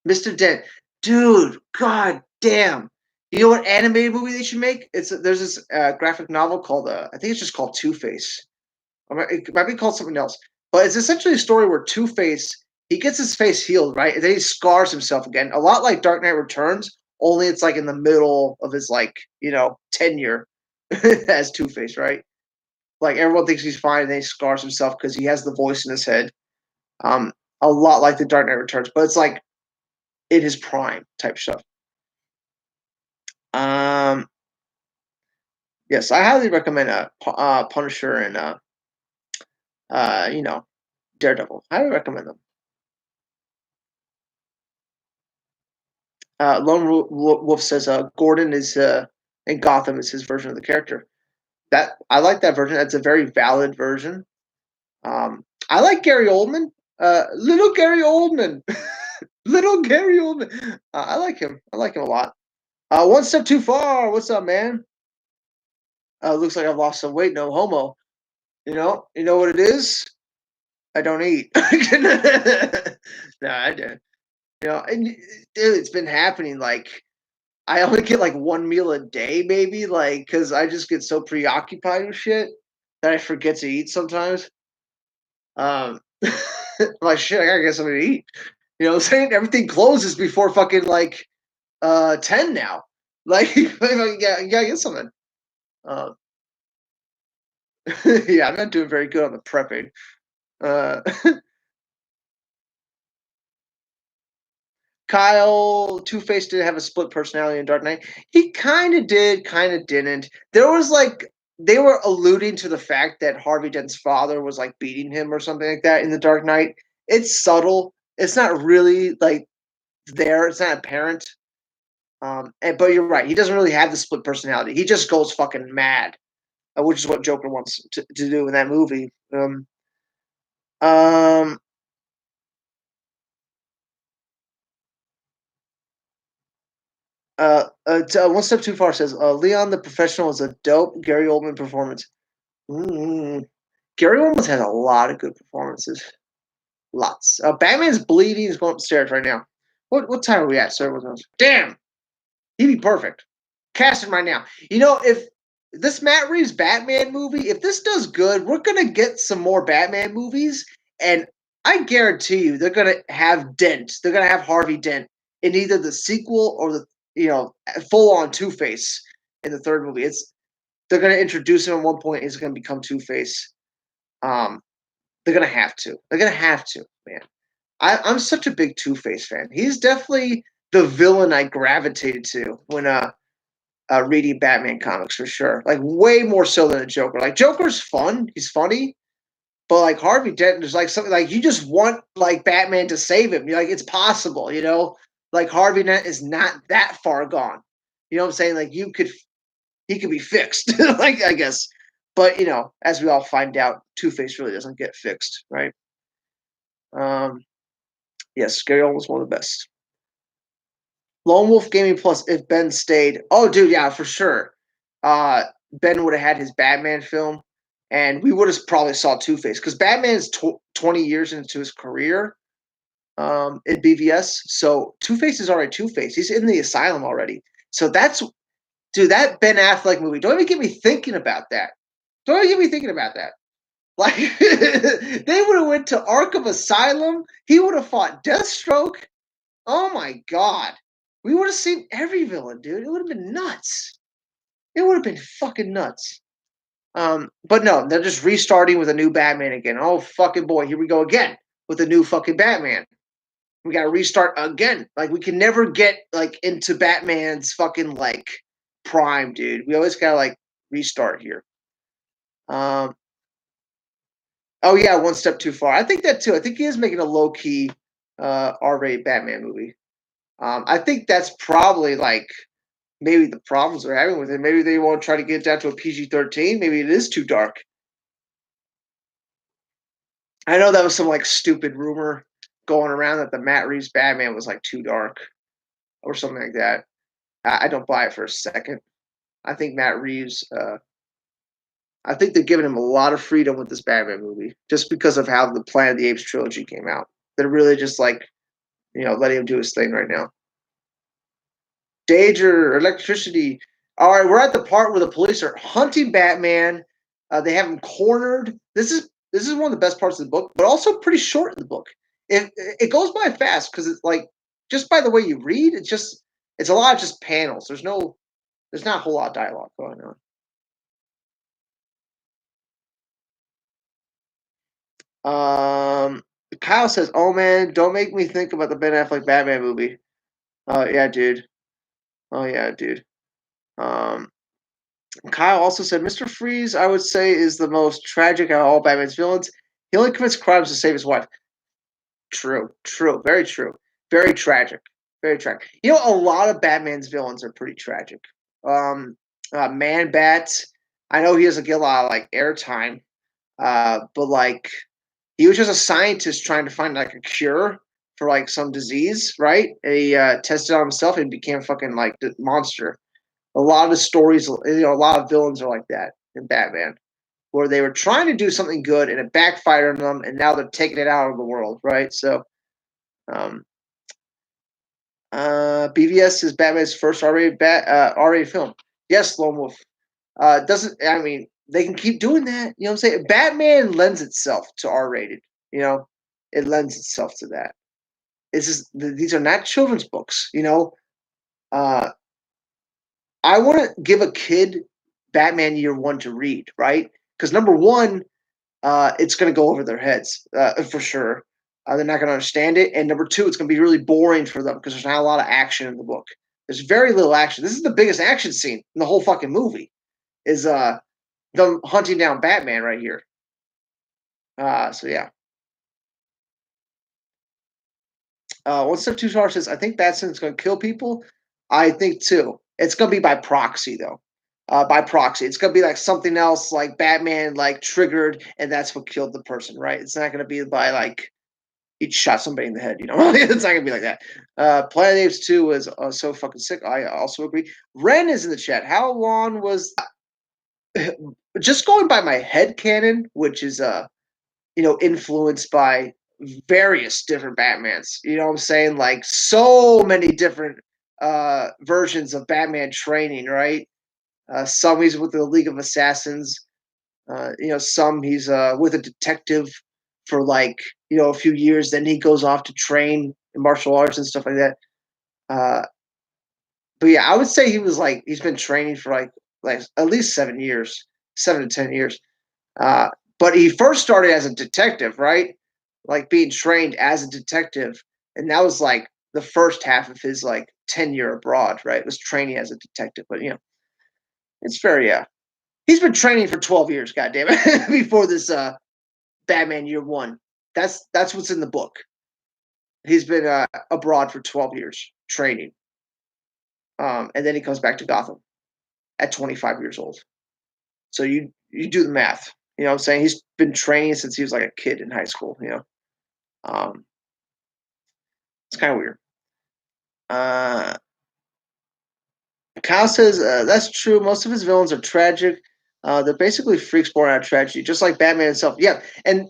Speaker 1: Mr. Dent. Dude, god damn. You know what animated movie they should make? There's this, graphic novel called, I think it's just called Two-Face. It might be called something else, but it's essentially a story where Two Face he gets his face healed, right, and then he scars himself again, a lot like Dark Knight Returns. Only it's like in the middle of his like tenure as Two Face, right? Like everyone thinks he's fine, and then he scars himself because he has the voice in his head. Um, a lot like the Dark Knight Returns, but it's like in his prime type stuff. Um, yes, I highly recommend Punisher and you know Daredevil. I highly recommend them. Wolf says Gordon is in Gotham is his version of the character. That I like that version. That's a very valid version. I like Gary Oldman. Little Gary Oldman. Little Gary Oldman. I like him. I like him a lot. One step too far. What's up, man? Looks like I've lost some weight. No homo. You know what it is? I don't eat. No, I do. And dude, it's been happening. Like I only get like one meal a day, maybe, like because I just get so preoccupied with shit that I forget to eat sometimes. I'm like, shit, I gotta get something to eat. You know what I'm saying? Everything closes before fucking like 10 now. Like, you gotta get something. Uh, yeah, I'm not doing very good on the prepping. Uh, Kyle Two Face did have a split personality in Dark Knight. He kind of did, kind of didn't. There was like they were alluding to the fact that Harvey Dent's father was like beating him or something like that in the Dark Knight. It's subtle. It's not really like there. It's not apparent. But you're right. He doesn't really have the split personality. He just goes fucking mad, which is what Joker wants to do in that movie. Um, One step too far says Leon the Professional is a dope Gary Oldman performance. Mm. Gary Oldman has a lot of good performances. Lots. Batman's bleeding is going upstairs right now. What time are we at, sir? Damn, he'd be perfect. Cast him right now. If this Matt Reeves Batman movie, if this does good, we're gonna get some more Batman movies, and I guarantee you they're gonna have Dent. They're gonna have Harvey Dent in either the sequel or the full on Two Face in the third movie. They're gonna introduce him at one point. He's gonna become Two Face. Um, they're gonna have to. They're gonna have to, man. I'm such a big Two Face fan. He's definitely the villain I gravitated to when reading Batman comics for sure. Like way more so than a Joker. Like Joker's fun, he's funny, but like Harvey Dent is like something like you just want like Batman to save him. You're like it's possible, you know. Like Harvey Dent is not that far gone. You know what I'm saying? Like he could be fixed. Like I guess, but as we all find out, Two Face really doesn't get fixed, right? Um, yes, Gary Oldman was one of the best. Lone Wolf Gaming Plus. If Ben stayed, oh, dude, yeah, for sure. Ben would have had his Batman film, and we would have probably saw Two Face because Batman is 20 years into his career in BVS. So Two Face is already Two Face. He's in the asylum already. So dude, that Ben Affleck movie. Don't even get me thinking about that. Don't even get me thinking about that. Like they would have went to Arkham Asylum. He would have fought Deathstroke. Oh my god. We would have seen every villain, dude. It would have been nuts. It would have been fucking nuts. But no, they're just restarting with a new Batman again. Oh fucking boy, here we go again with a new fucking Batman. We gotta restart again. Like we can never get like into Batman's fucking like prime, dude. We always gotta like restart here. Um, oh yeah, one step too far. I think that too. I think he is making a low key R-rated Batman movie. I think that's probably like maybe the problems they're having with it. Maybe they won't try to get it down to a PG-13. Maybe it is too dark. I know that was some like stupid rumor going around that the Matt Reeves Batman was like too dark or something like that. I don't buy it for a second. I think Matt Reeves. I think they're giving him a lot of freedom with this Batman movie, just because of how the Planet of the Apes trilogy came out. They're really just like letting him do his thing right now. Danger, electricity. All right, we're at the part where the police are hunting Batman. They have him cornered. This is one of the best parts of the book, but also pretty short in the book. It goes by fast because it's like just by the way you read, it's a lot of just panels. There's not a whole lot of dialogue going on. Kyle says, "Oh man, don't make me think about the Ben Affleck Batman movie." Oh yeah, dude. Oh yeah, dude. Um, Kyle also said, "Mr. Freeze, I would say, is the most tragic out of all Batman's villains. He only commits crimes to save his wife." True, true, very tragic, very tragic. A lot of Batman's villains are pretty tragic. Man Bat, I know he doesn't get a lot of like airtime, but like he was just a scientist trying to find like a cure for like some disease, right? And he tested on himself and became a fucking like monster. A lot of the stories, a lot of villains are like that in Batman, where they were trying to do something good and it backfired on them, and now they're taking it out of the world, right? So, um, BVS is Batman's first R-rated film. Yes, Lone Wolf. Doesn't I mean they can keep doing that? You know what I'm saying? Batman lends itself to R-rated. You know, it lends itself to that. These are not children's books. Uh, I want to give a kid Batman Year One to read, right? Because number one, it's going to go over their heads for sure. They're not going to understand it, and number two, it's going to be really boring for them because there's not a lot of action in the book. There's very little action. This is the biggest action scene in the whole fucking movie. Is them hunting down Batman right here. So yeah. One step too far says I think Batson's going to kill people. I think too. It's going to be by proxy though. By proxy, it's going to be like something else, like Batman, like triggered, and that's what killed the person, right? It's not going to be by like he shot somebody in the head. It's not gonna be like that. Planet of the Apes 2 was so fucking sick. I also agree. Ren is in the chat. How long was just going by my head canon, which is influenced by various different Batmans. You know what I'm saying? Like so many different versions of Batman training, right? Some he's with the League of Assassins. Some he's with a detective for like a few years. Then he goes off to train in martial arts and stuff like that. Uh, but yeah, I would say he's been training for like at least 7 years, 7 to 10 years. But he first started as a detective, right? Like being trained as a detective, and that was like the first half of his like tenure abroad, right? Was training as a detective, but it's very he's been training for 12 years, goddamn it, before this Batman Year One. That's what's in the book. He's been abroad for 12 years training, and then he comes back to Gotham at 25 years old. So you do the math. You know what I'm saying? He's been training since he was like a kid in high school. Um, it's kind of weird. Uh, Kyle says that's true. Most of his villains are tragic. They're basically freaks born out of tragedy, just like Batman himself. Yeah, and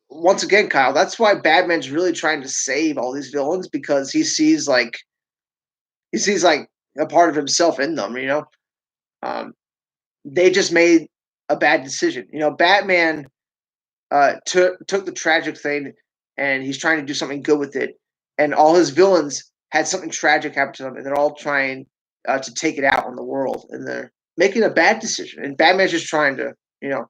Speaker 1: once again, Kyle, that's why Batman's really trying to save all these villains because he sees like a part of himself in them. Um, they just made a bad decision. Batman took the tragic thing and he's trying to do something good with it, and all his villains had something tragic happen to them, and they're all trying to take it out on the world, and they're making a bad decision. And Batman's just trying to you know,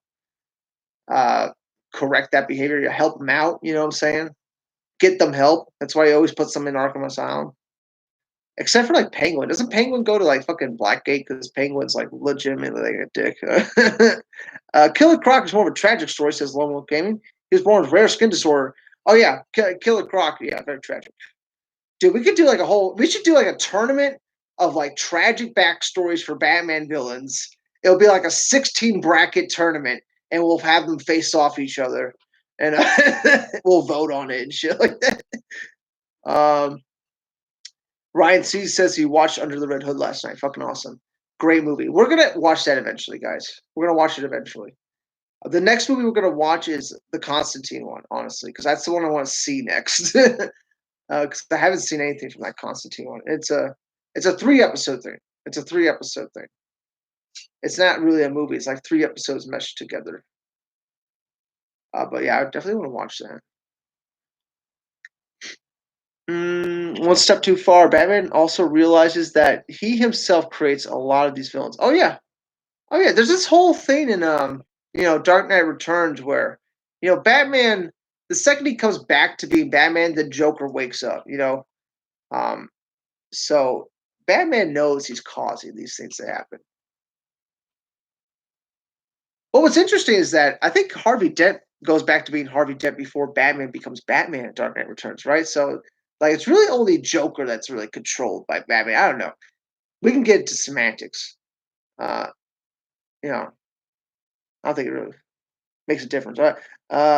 Speaker 1: uh, correct that behavior. You help them out. You know what I'm saying? Get them help. That's why he always puts them in Arkham Asylum. Except for like Penguin. Doesn't Penguin go to like fucking Blackgate because Penguin's like legitimately like a dick? Killer Croc is more of a tragic story, says Lone Wolf Gaming. He was born with rare skin disorder. Oh yeah, Killer Croc. Yeah, very tragic. Dude, we could do like a whole. We should do like a tournament of like tragic backstories for Batman villains. It'll be like a 16 bracket tournament, and we'll have them face off each other, and we'll vote on it and shit like that. Um, Ryan C says he watched Under the Red Hood last night. Fucking awesome. Great movie. We're gonna watch that eventually, guys. We're gonna watch it eventually. The next movie we're gonna watch is the Constantine one, honestly, because that's the one I want to see next. Because I haven't seen anything from that Constantine one. It's a 3 episode thing. It's a 3 episode thing. It's not really a movie. It's like 3 episodes meshed together. But yeah, I definitely want to watch that. One step too far. Batman also realizes that he himself creates a lot of these villains. Oh yeah. There's this whole thing in Dark Knight Returns where Batman. The second he comes back to being Batman, the Joker wakes up. Um, so Batman knows he's causing these things to happen. Well, what's interesting is that I think Harvey Dent goes back to being Harvey Dent before Batman becomes Batman in Dark Knight Returns, right? So, like, it's really only Joker that's really controlled by Batman. I don't know. We can get into semantics. Uh, you know, I don't think it really makes a difference. All right.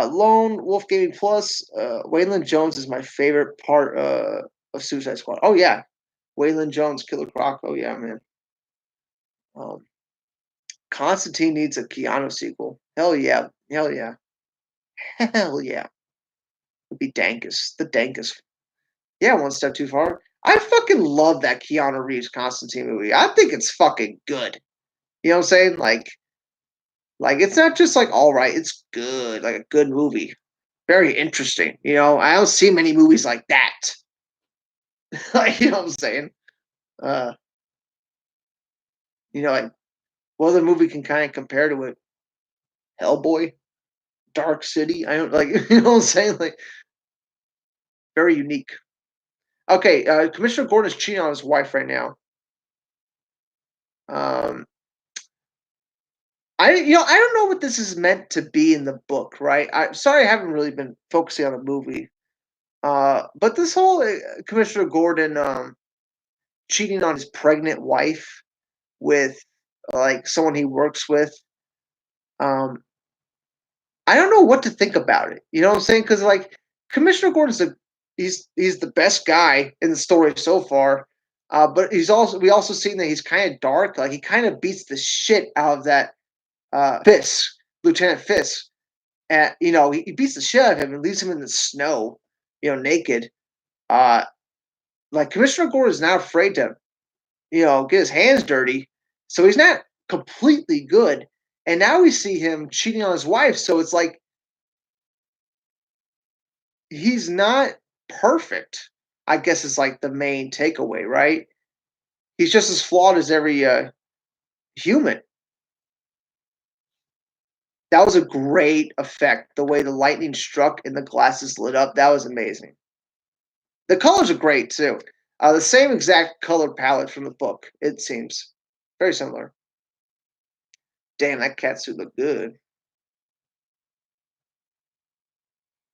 Speaker 1: Lone Wolf Gaming Plus. Waylon Jones is my favorite part of Suicide Squad. Oh yeah, Waylon Jones, Killer Croc. Oh yeah, man. Um, Constantine needs a Keanu sequel. Hell yeah. Hell yeah. Hell yeah. Would be Dankus. The Dankus. Yeah, one step too far. I fucking love that Keanu Reeves Constantine movie. I think it's fucking good. You know what I'm saying? Like it's not just like all right, it's good, like a good movie. Very interesting. I don't see many movies like that. Like, you know what I'm saying? Uh, like what other movie can kind of compare to it? Hellboy, Dark City. I don't like you know what I'm saying? Like very unique. Okay, Commissioner Gordon is cheating on his wife right now. Um, I don't know what this is meant to be in the book, right? I'm sorry I haven't really been focusing on the movie. But this whole Commissioner Gordon cheating on his pregnant wife with like someone he works with, um, I don't know what to think about it. You know what I'm saying? Because like Commissioner Gordon's he's the best guy in the story so far. But we also seen that he's kind of dark. Like he kind of beats the shit out of that Fisk, Lieutenant Fisk. And he beats the shit out of him and leaves him in the snow, naked. Uh, like Commissioner Gordon is not afraid to, get his hands dirty, so he's not completely good. And now we see him cheating on his wife, so it's like he's not perfect. I guess is like the main takeaway, right? He's just as flawed as every human. That was a great effect. The way the lightning struck and the glasses lit up, that was amazing. The colors are great too. The same exact color palette from the book, it seems. Very similar. Damn, that cat suit look good.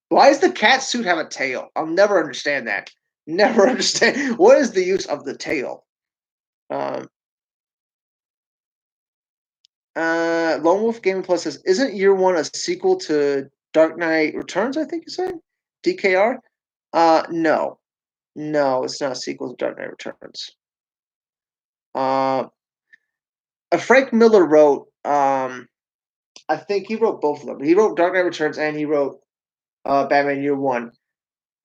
Speaker 1: Why does the cat suit have a tail? I'll never understand that. Never understand. What is the use of the tail? Um, Lone Wolf Gaming Plus says, isn't Year One a sequel to Dark Knight Returns? I think you said DKR. No, no, it's not a sequel to Dark Knight Returns. Uh, Frank Miller wrote. I think he wrote both of them. He wrote Dark Knight Returns and he wrote Batman Year One.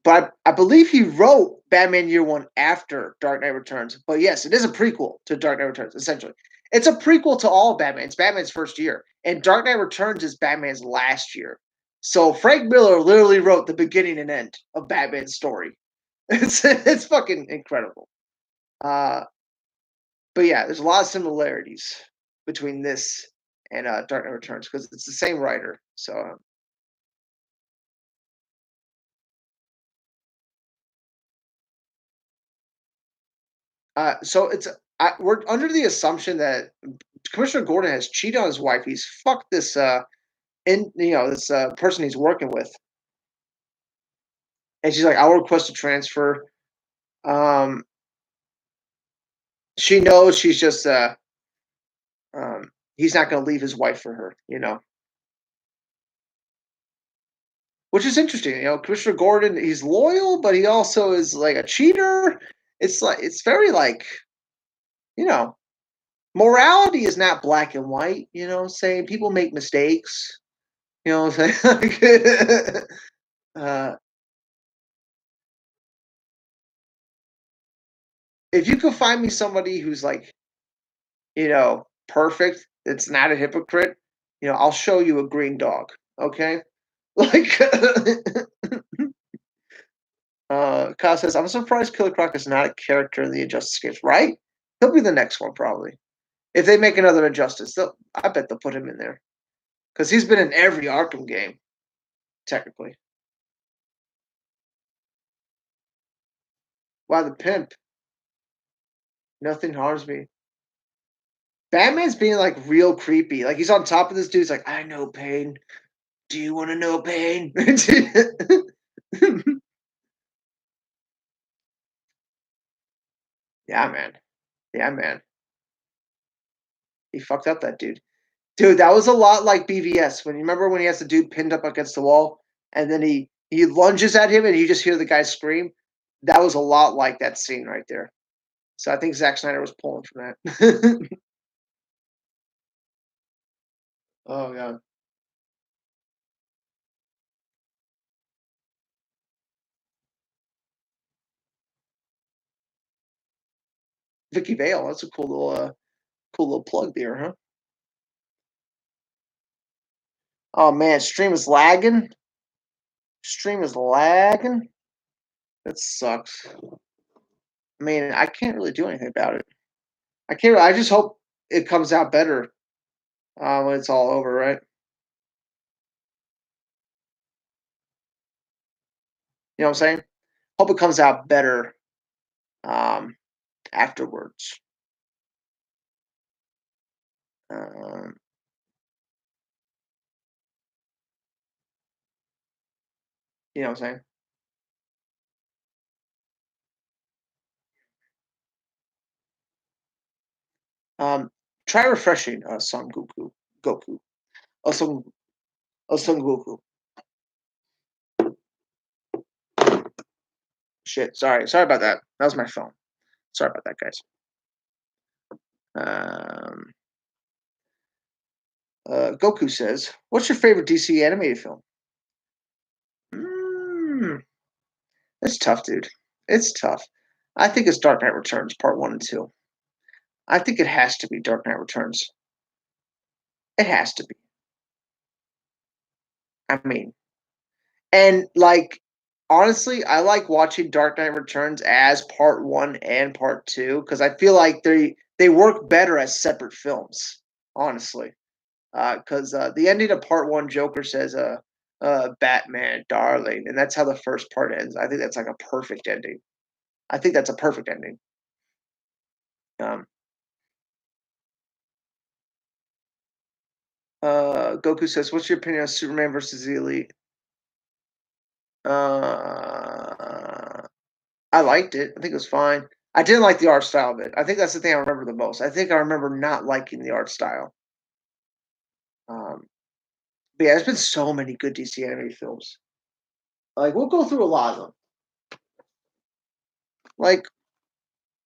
Speaker 1: But I believe he wrote Batman Year One after Dark Knight Returns. But yes, it is a prequel to Dark Knight Returns, essentially. It's a prequel to all Batman. It's Batman's first year. And Dark Knight Returns is Batman's last year. So Frank Miller literally wrote the beginning and end of Batman's story. It's fucking incredible. But yeah, there's a lot of similarities between this and Dark Knight Returns because it's the same writer. So we're under the assumption that Commissioner Gordon has cheated on his wife. He's fucked this this person he's working with, and she's like, "I'll request a transfer." Um, she knows she's just he's not going to leave his wife for her, which is interesting. Commissioner Gordon, he's loyal, but he also is like a cheater. It's very like you know morality is not black and white. Saying people make mistakes. You know what I'm saying? uh, if you could find me somebody who's like perfect, it's not a hypocrite, I'll show you a green dog. Okay, like Kyle says, I'm surprised Killer Croc is not a character in the Injustice games, right? He'll be the next one probably. If they make another Injustice, I bet they'll put him in there because he's been in every Arkham game, technically. Wow, the pimp. Nothing harms me. Batman's being like real creepy. Like he's on top of this dude. He's like, I know pain. Do you want to know pain? Yeah, man. Yeah, man. He fucked up that dude. Dude, that was a lot like BVS. When you remember when he has the dude pinned up against the wall and then he lunges at him and you just hear the guy scream? That was a lot like that scene right there. So I think Zack Snyder was pulling from that. Oh yeah. Vicky Vale, that's a cool little plug there, huh? Oh man, stream is lagging. Stream is lagging. That sucks. I mean, I can't really do anything about it. I can't. I just hope it comes out better when it's all over, right? You know what I'm saying? Hope it comes out better um, afterwards. Um, you know what I'm saying? Um, Try refreshing Son Goku. Goku. Son, Son Goku. Shit. Sorry about that. That was my phone. Sorry about that, guys. Um, Goku says, "What's your favorite DC animated film?" Mm, it's tough, dude. It's tough. I think it's Dark Knight Returns, Part One and Two. I think it has to be Dark Knight Returns. It has to be. I mean, and like honestly, I like watching Dark Knight Returns as Part One and Part Two because I feel like they work better as separate films. Honestly, because the ending of Part One, Joker says, Batman, darling," and that's how the first part ends. I think that's like a perfect ending. I think that's a perfect ending. Um, Goku says, "What's your opinion on Superman versus the Elite?" Uh, I liked it. I think it was fine. I didn't like the art style of it. I think that's the thing I remember the most. I think I remember not liking the art style. Um, but yeah, there's been so many good DC animated films. Like we'll go through a lot of them. Like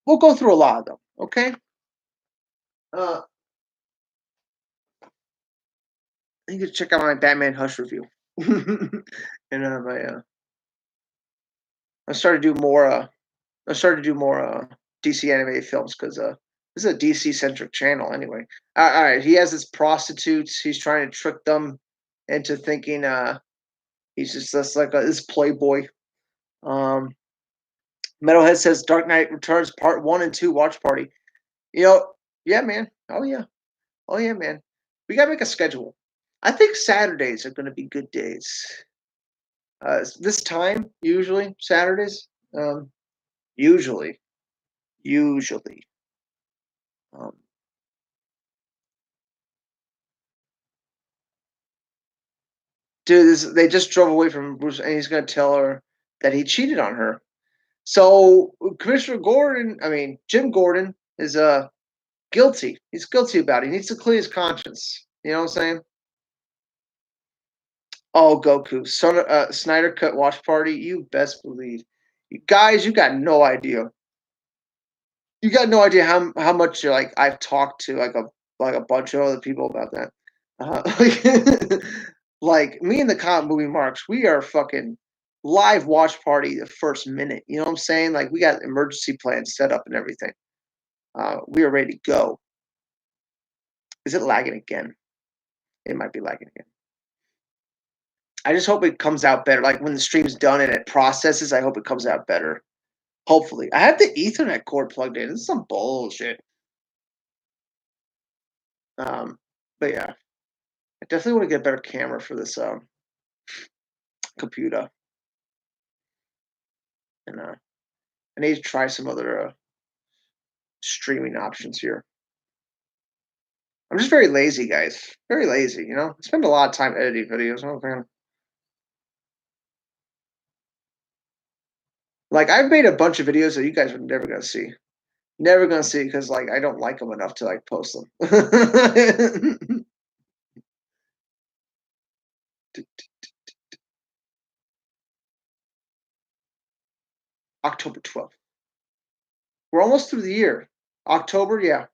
Speaker 1: we'll go through a lot of them. Okay. Uh, you can check out my Batman Hush review. And I started to do more. I started to do more DC animated films because this is a DC centric channel anyway. All right, he has his prostitutes. He's trying to trick them into thinking he's just like this playboy. Um, Metalhead says Dark Knight Returns Part One and Two watch party. You know, yeah, man. Oh yeah, man. We gotta make a schedule. I think Saturdays are gonna be good days. This time, usually Saturdays. Usually, usually. Um, Dude, they just drove away from Bruce, and he's gonna tell her that he cheated on her. So Commissioner Gordon, I mean Jim Gordon, is guilty. He's guilty about it. He needs to clear his conscience. You know what I'm saying? Oh, Goku, Snyder Cut watch party. You best believe, you guys. You got no idea. You got no idea how much like I've talked to like a bunch of other people about that. Like, like me and the comic movie marks, we are fucking live watch party the first minute. You know what I'm saying? Like we got emergency plans set up and everything. We are ready to go. Is it lagging again? It might be lagging again. I just hope it comes out better. Like when the stream's done and it processes, I hope it comes out better. Hopefully. I have the Ethernet cord plugged in. This is some bullshit. Um, but yeah, I definitely want to get a better camera for this computer. And I need to try some other streaming options here. I'm just very lazy, guys. Very lazy, you know? I spend a lot of time editing videos. Like I've made a bunch of videos that you guys are never gonna see. Never gonna see because like I don't like them enough to like post them. October 12th. We're almost through the year. October, yeah.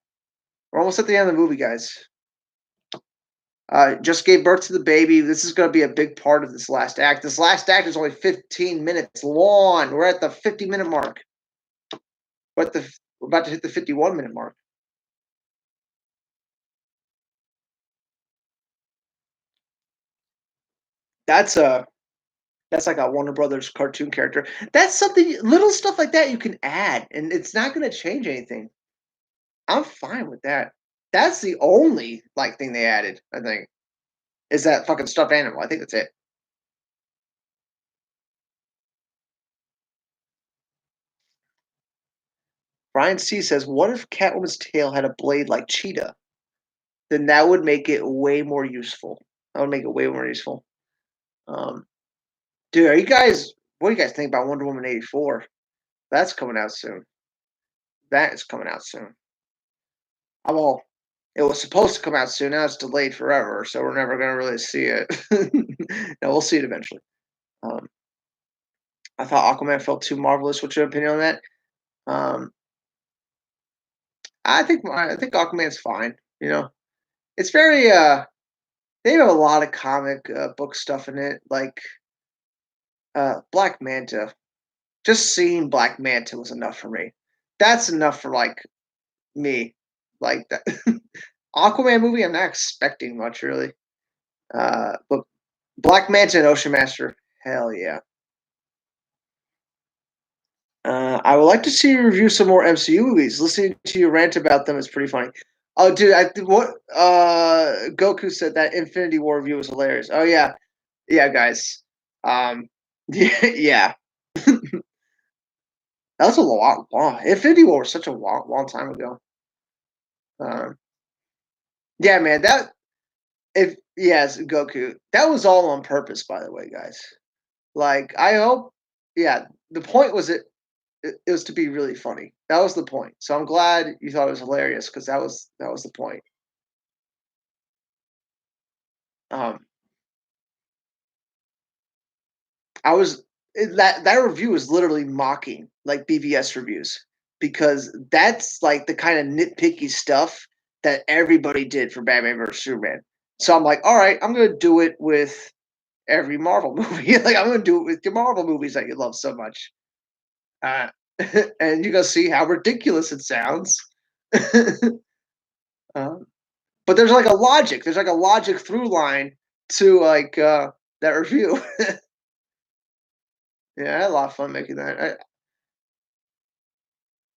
Speaker 1: We're almost at the end of the movie, guys. Just gave birth to the baby. This is going to be a big part of this last act. This last act is only 15 minutes long. We're at the 50-minute mark. We're about to hit the 51-minute mark. That's like a Warner Brothers cartoon character. That's something little stuff like that you can add, and it's not going to change anything. I'm fine with that. That's the only like thing they added. I think is that fucking stuffed animal. I think that's it. Brian C says, "What if Catwoman's tail had a blade like Cheetah? Then that would make it way more useful. That would make it way more useful." Um, Dude, are you guys? What do you guys think about Wonder Woman 84? That's coming out soon. That is coming out soon. I'm all. It was supposed to come out soon. Now it's delayed forever, so we're never gonna really see it. No, we'll see it eventually. Um, I thought Aquaman felt too marvelous. What's your opinion on that? Um, I think Aquaman's fine. You know, it's very they have a lot of comic book stuff in it, like Black Manta. Just seeing Black Manta was enough for me. That's enough for like me. Like that Aquaman movie, I'm not expecting much really. But Black Manta and Ocean Master, hell yeah. I would like to see you review some more MCU movies. Listening to you rant about them is pretty funny. Oh, dude, what Goku said that Infinity War review was hilarious. Oh yeah, yeah, guys. Yeah, that was a long. Infinity War was such a long time ago. Um, yeah, man. That if yes, Goku. That was all on purpose, by the way, guys. Like, I hope. Yeah, the point was it was to be really funny. That was the point. So I'm glad you thought it was hilarious because that was the point. Um, I was that review was literally mocking like BVS reviews because that's like the kind of nitpicky stuff that everybody did for Batman vs Superman. So I'm like, all right, I'm gonna do it with every Marvel movie. Like I'm gonna do it with your Marvel movies that you love so much, uh, and you're gonna see how ridiculous it sounds. um, but there's like a logic. There's like a logic through line to like that review. Yeah, I had a lot of fun making that.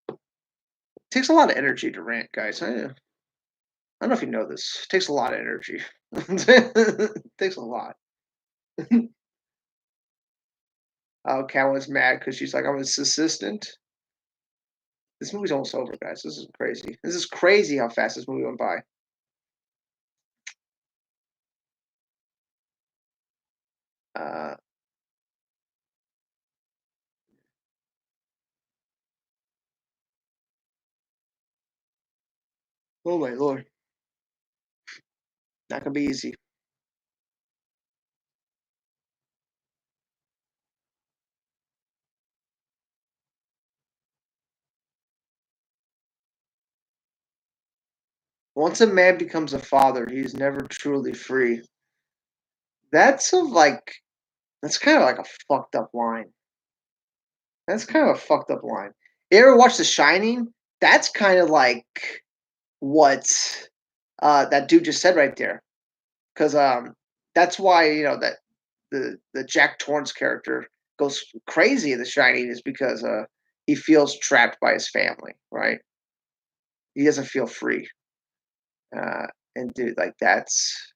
Speaker 1: It takes a lot of energy to rant, guys. I don't know if you know this. It takes a lot of energy. It takes a lot. Oh, Catwoman's mad because she's like, "I'm his assistant." This movie's almost over, guys. This is crazy. This is crazy how fast this movie went by. Uh, oh my lord, not gonna be easy. Once a man becomes a father, he's never truly free. That's a like. That's kind of like a fucked up line. That's kind of a fucked up line. You ever watch The Shining? That's kind of like what that dude just said right there. Because that's why that the Jack Torrance character goes crazy in The Shining is because he feels trapped by his family, right? He doesn't feel free. Uh, and dude, like that's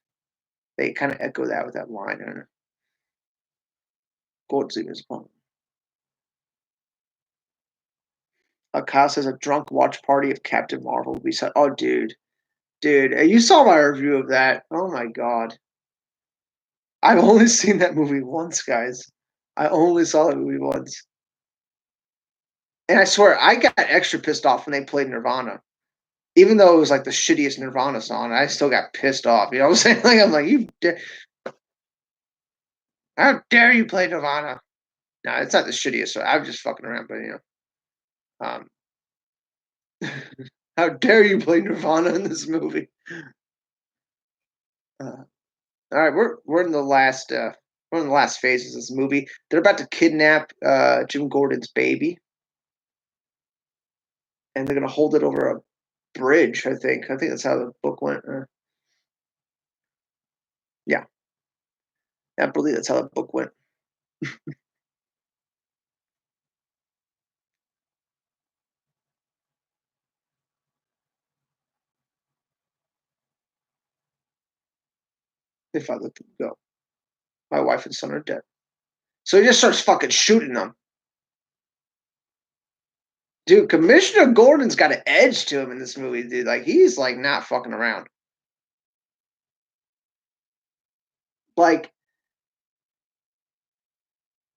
Speaker 1: they kind of echo that with that line. And Goldsinger's poem. Kyle says a drunk watch party of Captain Marvel will be so. Oh, dude, you saw my review of that. Oh my god, I've only seen that movie once, guys. I only saw that movie once, and I swear I got extra pissed off when they played Nirvana. Even though it was like the shittiest Nirvana song, I still got pissed off. You know what I'm saying? Like I'm like, how dare you play Nirvana? No, it's not the shittiest. So I'm just fucking around, but um, how dare you play Nirvana in this movie? Uh, all right, we're in the last we're in the last phases of this movie. They're about to kidnap Jim Gordon's baby, and they're gonna hold it over a bridge. I think that's how the book went. Yeah, I believe that's how the book went. If I let them go, my wife and son are dead. So he just starts fucking shooting them. Dude, Commissioner Gordon's got an edge to him in this movie, dude. Like he's like not fucking around. Like,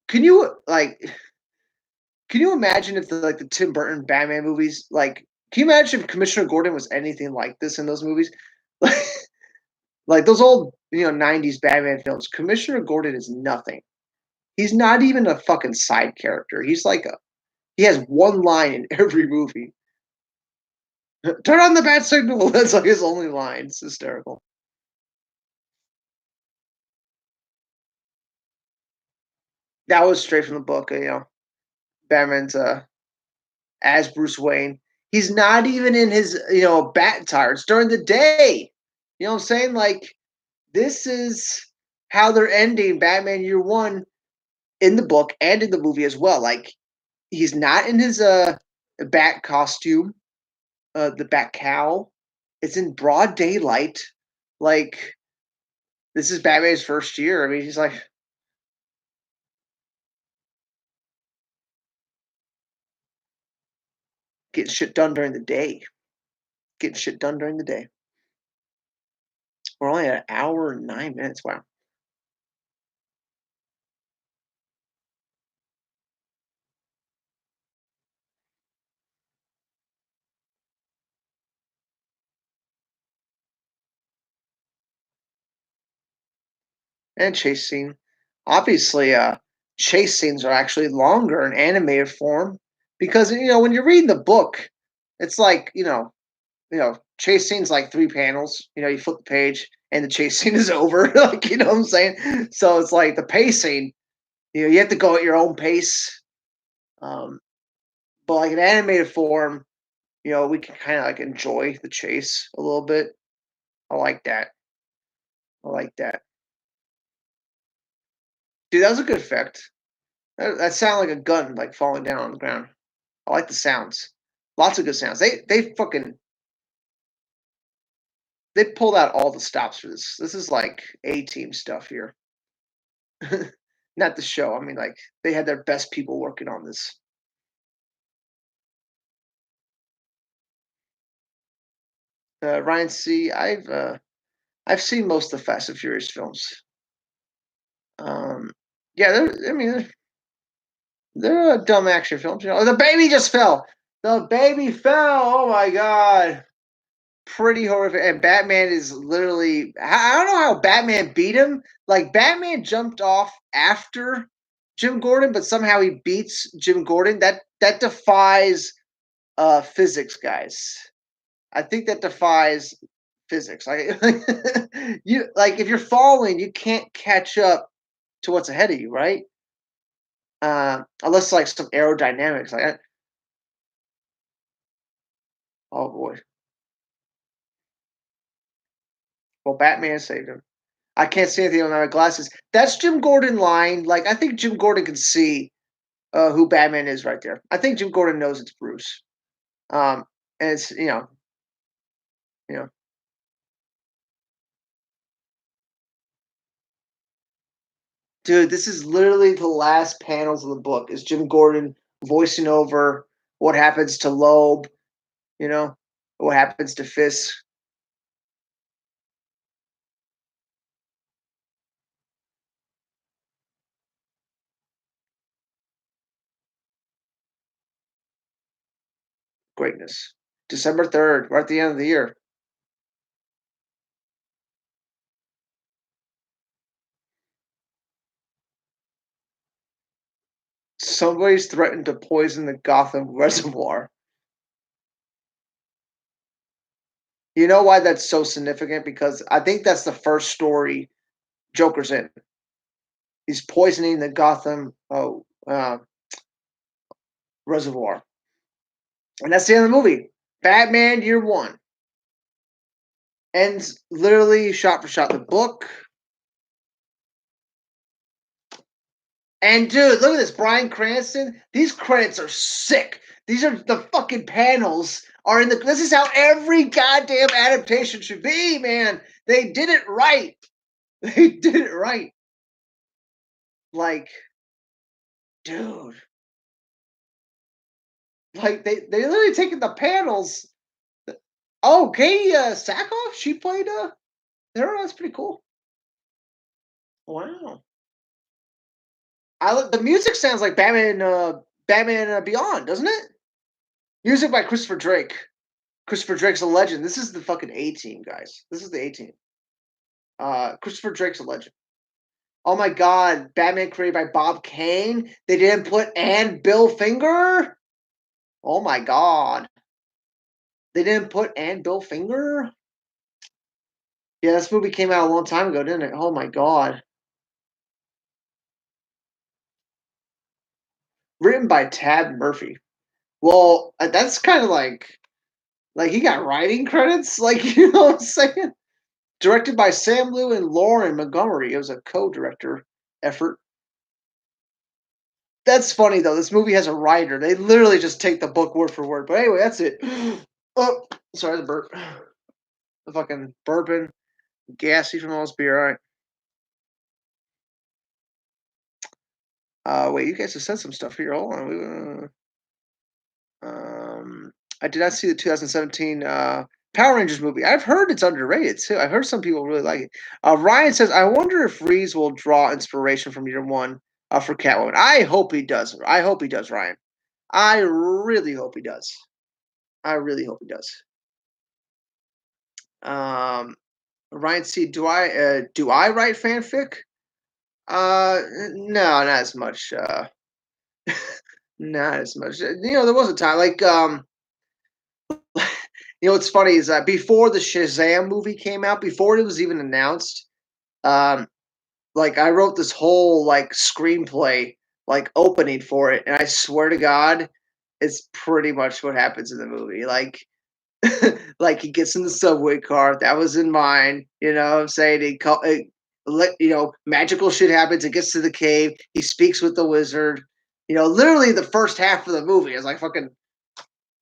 Speaker 1: can you like can you imagine if the Tim Burton Batman movies can you imagine if Commissioner Gordon was anything like this in those movies? Like like those old 90s Batman films, Commissioner Gordon is nothing. He's not even a fucking side character. He has one line in every movie. Turn on the bat signal. That's like his only line. It's hysterical. That was straight from the book. Batman's as Bruce Wayne. He's not even in his bat attire. It's during the day. You know what I'm saying? Like this is how they're ending Batman Year One in the book and in the movie as well. Like he's not in his bat costume, the bat cowl. It's in broad daylight. Like this is Batman's first year. I mean, he's like getting shit done during the day. Getting shit done during the day. We're only at an hour and 9 minutes. Wow. And chase scene. Obviously, chase scenes are actually longer in animated form because when you're reading the book, it's like chase scene's like 3 panels. You flip the page and the chase scene is over. Like what I'm saying. So it's like the pacing. You have to go at your own pace. Um, but like in animated form, we can kind of like enjoy the chase a little bit. I like that. I like that. Dude, that was a good effect. That sounded like a gun like falling down on the ground. I like the sounds. Lots of good sounds. They fucking they pulled out all the stops for this. This is like A-team stuff here. Not the show. I mean, like they had their best people working on this. Ryan C. I've seen most of the Fast and Furious films. Um, yeah, I mean, they're dumb action films. You know, the baby just fell. The baby fell. Oh my god, pretty horrific. And Batman is literally. I don't know how Batman beat him. Like Batman jumped off after Jim Gordon, but somehow he beats Jim Gordon. That defies physics, guys. I think that defies physics. Like you like if you're falling, you can't catch up to what's ahead of you, right? Unless like some aerodynamics. Oh boy. Well, Batman saved him. I can't see anything on my glasses. That's Jim Gordon line. Like I think Jim Gordon can see who Batman is right there. I think Jim Gordon knows it's Bruce. And it's you know, dude, this is literally the last panels of the book. Is Jim Gordon voicing over what happens to Loeb? You know, what happens to Fisk? Greatness. December 3rd, right at the end of the year. Somebody's threatened to poison the Gotham Reservoir. You know why that's so significant? Because I think that's the first story Joker's in. He's poisoning the Gotham Reservoir. And that's the end of the movie. Batman Year One ends literally shot for shot. The book. And dude, look at this. Bryan Cranston. These credits are sick. These are the fucking panels are in the. This is how every goddamn adaptation should be, man. They did it right. They did it right. Like, dude. Like they literally taken the panels. Oh, Katie Sackhoff. She played her. That's pretty cool. Wow. The music sounds like Batman Beyond, doesn't it? Music by Christopher Drake. Christopher Drake's a legend. This is the fucking A-team, guys. This is the A-team. Christopher Drake's a legend. Oh my god, Batman created by Bob Kane. They didn't put and Bill Finger. Oh my god, they didn't put and Bill Finger. Yeah, this movie came out a long time ago, didn't it? Oh my god. Written by Tad Murphy. Well, that's kind of like he got writing credits. Like you know what I'm saying? Directed by Sam Liu and Lauren Montgomery. It was a co-director effort. That's funny though. This movie has a writer. They literally just take the book word for word. But anyway, that's it. Oh, sorry, the burp. The fucking bourbon, gassy from all this beer. All right. Wait, you guys have said some stuff here. Hold on. I did not see the 2017 Power Rangers movie. I've heard it's underrated too. I heard some people really like it. Ryan says, "I wonder if Reeves will draw inspiration from Year One for Catwoman." I hope he does. I hope he does, Ryan. I really hope he does. I really hope he does. Um, Ryan C, do I write fanfic? No, not as much. Not as much. You know, there was a time like you know what's funny is that before the Shazam movie came out, before it was even announced, um, like I wrote this whole like screenplay like opening for it, and I swear to God, it's pretty much what happens in the movie. Like like he gets in the subway car. That was in mine. You know what I'm saying? Magical shit happens. It gets to the cave. He speaks with the wizard. You know, literally the first half of the movie is like fucking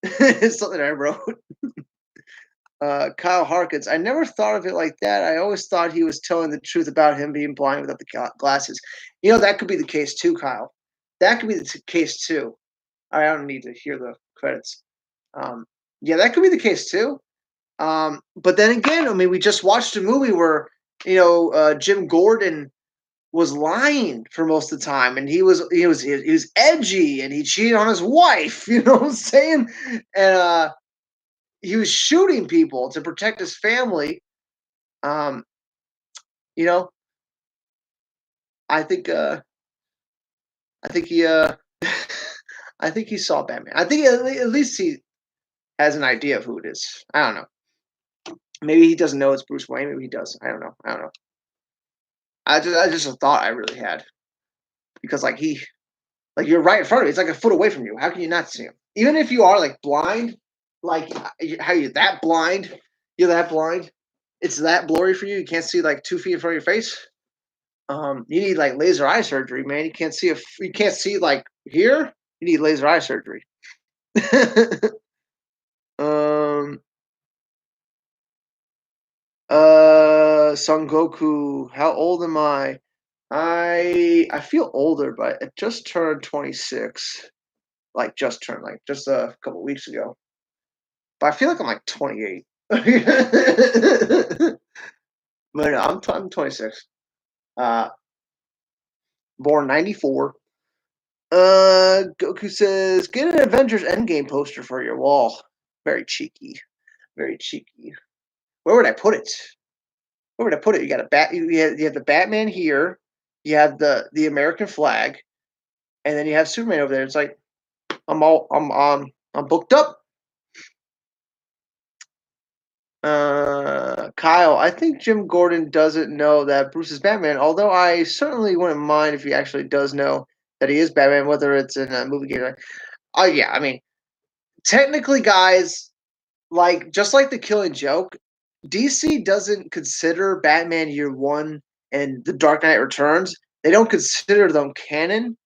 Speaker 1: it's something I wrote. Kyle Harkins. I never thought of it like that. I always thought he was telling the truth about him being blind without the glasses. That could be the case too, Kyle. That could be the case too. I don't need to hear the credits. Um, yeah, that could be the case too. But then again, I mean, we just watched a movie where Jim Gordon was lying for most of the time, and he was edgy, and he cheated on his wife. You know what I'm saying? And he was shooting people to protect his family. Um, you know, I think I think he I think he saw Batman. I think at least he has an idea of who it is. I don't know. Maybe he doesn't know it's Bruce Wayne. Maybe he does. I don't know. I don't know. I just a thought I really had because like you're right in front of me. It's like a foot away from you. How can you not see him? Even if you are like blind, like how you that blind? You're that blind. It's that blurry for you. You can't see like 2 feet in front of your face. You need like laser eye surgery, man. You can't see like here. You need laser eye surgery. um, Son Goku. How old am I? I feel older, but I just turned 26. Like just turned, like just a couple weeks ago. But I feel like I'm like 28. But no, I'm 26. Uh, born 94. Goku says, get an Avengers Endgame poster for your wall. Very cheeky. Very cheeky. Where would I put it? Where would I put it? You got a bat. You have the Batman here. You have the American flag, and then you have Superman over there. It's like I'm booked up. Kyle, I think Jim Gordon doesn't know that Bruce is Batman, although I certainly wouldn't mind if he actually does know that he is Batman, whether it's in a movie game. Oh yeah, I mean, technically, guys, like just like the Killing Joke, DC doesn't consider Batman Year One and The Dark Knight Returns. They don't consider them canon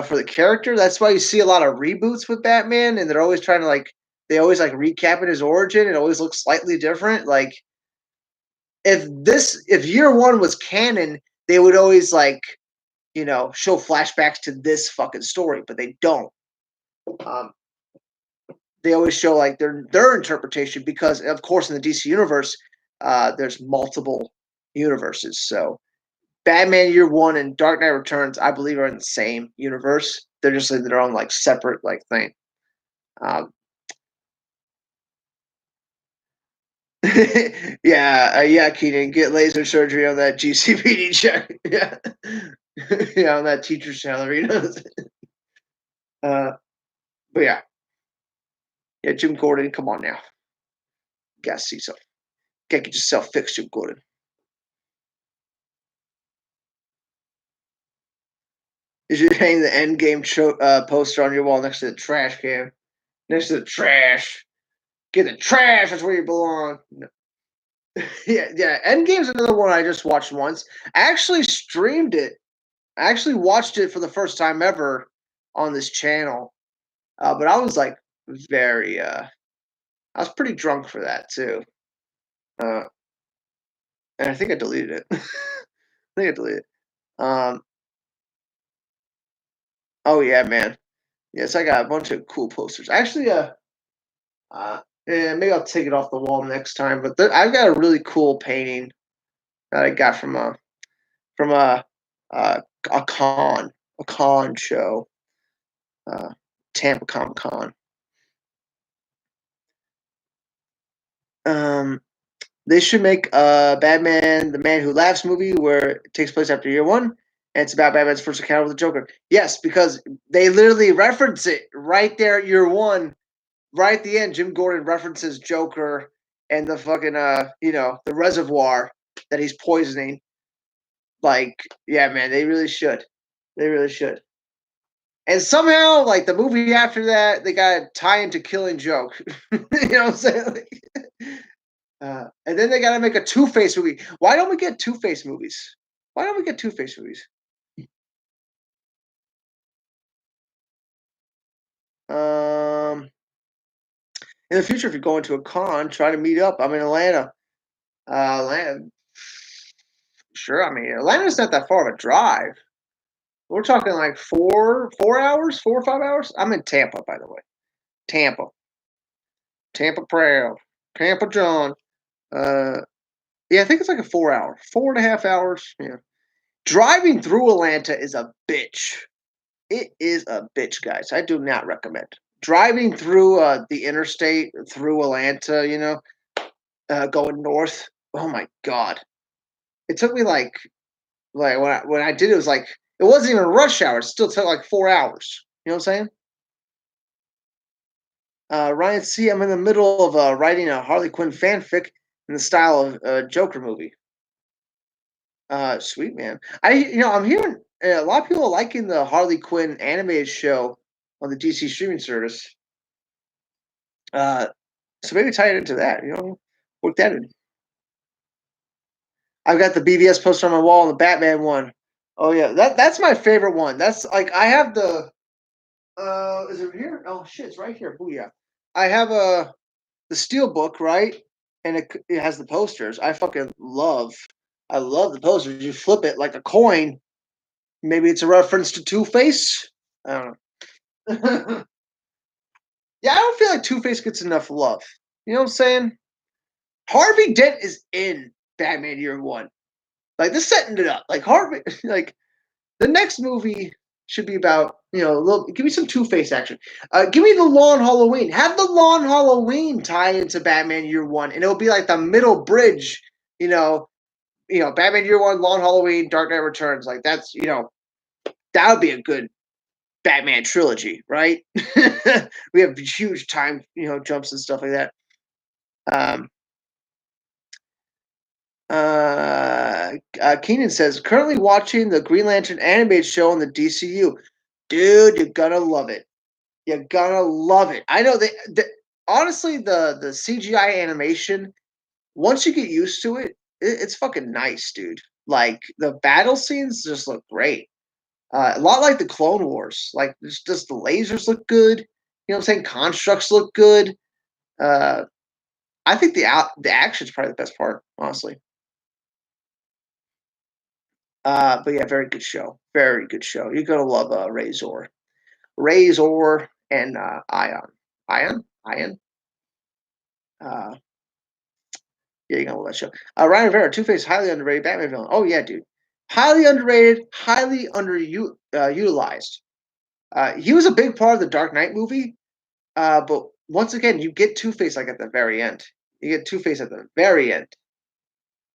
Speaker 1: for the character. That's why you see a lot of reboots with Batman, and they're always trying to they always like recapping his origin. It always looks slightly different. Like if Year One was canon, they would always show flashbacks to this fucking story, but they don't. Um, they always show like their interpretation because of course in the DC universe there's multiple universes. So Batman Year One and Dark Knight Returns, I believe, are in the same universe. They're just in their own like separate like thing. Um, yeah, Keenan, get laser surgery on that GCPD check. Yeah, yeah, on that teacher's salary. But yeah, Jim Gordon, come on now, you gotta see something. Gotta get yourself fixed, Jim Gordon. You should hang the end game poster on your wall next to the trash can. Next to the trash. Get the trash. That's where you belong. No. Yeah. Endgame's another one I just watched once. I actually streamed it. I actually watched it for the first time ever on this channel. But I was like very. I was pretty drunk for that too. Uh, and I think I deleted it. I think I deleted it. Oh yeah, man. Yes, I got a bunch of cool posters. Actually, yeah, maybe I'll take it off the wall next time. But I've got a really cool painting that I got from uh, a con show, uh, Tampa Comic Con. Um, they should make Batman: The Man Who Laughs movie where it takes place after Year One, and it's about Batman's first encounter with the Joker. Yes, because they literally reference it right there at Year One, right at the end. Jim Gordon references Joker and the fucking the reservoir that he's poisoning. Like, yeah, man, they really should. They really should. And somehow, like the movie after that, they got tie into Killing Joke. You know what I'm saying? And then they got to make a Two Face movie. Why don't we get Two Face movies? Why don't we get Two Face movies? Um, In the future, if you're going to a con, try to meet up. I'm in Atlanta. Atlanta, sure. I mean, Atlanta's not that far of a drive. We're talking like 4 hours, 4 or 5 hours. I'm in Tampa, by the way. Tampa, Tampa proud, Tampa John. Uh, yeah, I think it's like a 4 hour, 4.5 hours. Yeah, driving through Atlanta is a bitch. It is a bitch, guys. I do not recommend driving through the interstate through Atlanta. Going north. Oh my god, it took me like when I did it, it was like it wasn't even rush hour. It still took like 4 hours. You know what I'm saying? Ryan C. I'm in the middle of writing a Harley Quinn fanfic in the style of a Joker movie. Sweet man. I'm hearing a lot of people liking the Harley Quinn animated show on the DC streaming service. Uh, so maybe tie it into that. Work that in. I've got the BVS poster on my wall and the Batman one. Oh yeah, that's my favorite one. That's like I have the. Is it here? Oh shit, it's right here. Booyah! I have the steel book, right? And it has the posters. I love the posters. You flip it like a coin. Maybe it's a reference to Two Face. I don't know. Yeah, I don't feel like Two Face gets enough love. You know what I'm saying? Harvey Dent is in Batman Year One. Like they're setting it up. Like Harvey, like the next movie should be about give me some Two Face action. Give me the Long Halloween. Have the Long Halloween tie into Batman Year One, and it'll be like the middle bridge. Batman Year One, Long Halloween, Dark Knight Returns. Like that would be a good Batman trilogy, right? We have huge time jumps and stuff like that. Um, Keenan says currently watching the Green Lantern animated show on the DCU. Dude, you're gonna love it. You're gonna love it. I know honestly the CGI animation. Once you get used to it's fucking nice, dude. Like the battle scenes just look great. A lot like the Clone Wars. Like just the lasers look good. You know what I'm saying? Constructs look good. Uh, I think the action's probably the best part, honestly. But yeah, very good show. Very good show. You're gonna love Razor. Razor and Ion. Ion? Uh, yeah, you're gonna love that show. Ryan Rivera, Two Face, highly underrated Batman villain. Oh yeah, dude. Highly underrated, highly utilized. He was a big part of the Dark Knight movie. But once again, you get Two Face like at the very end. You get Two Face at the very end.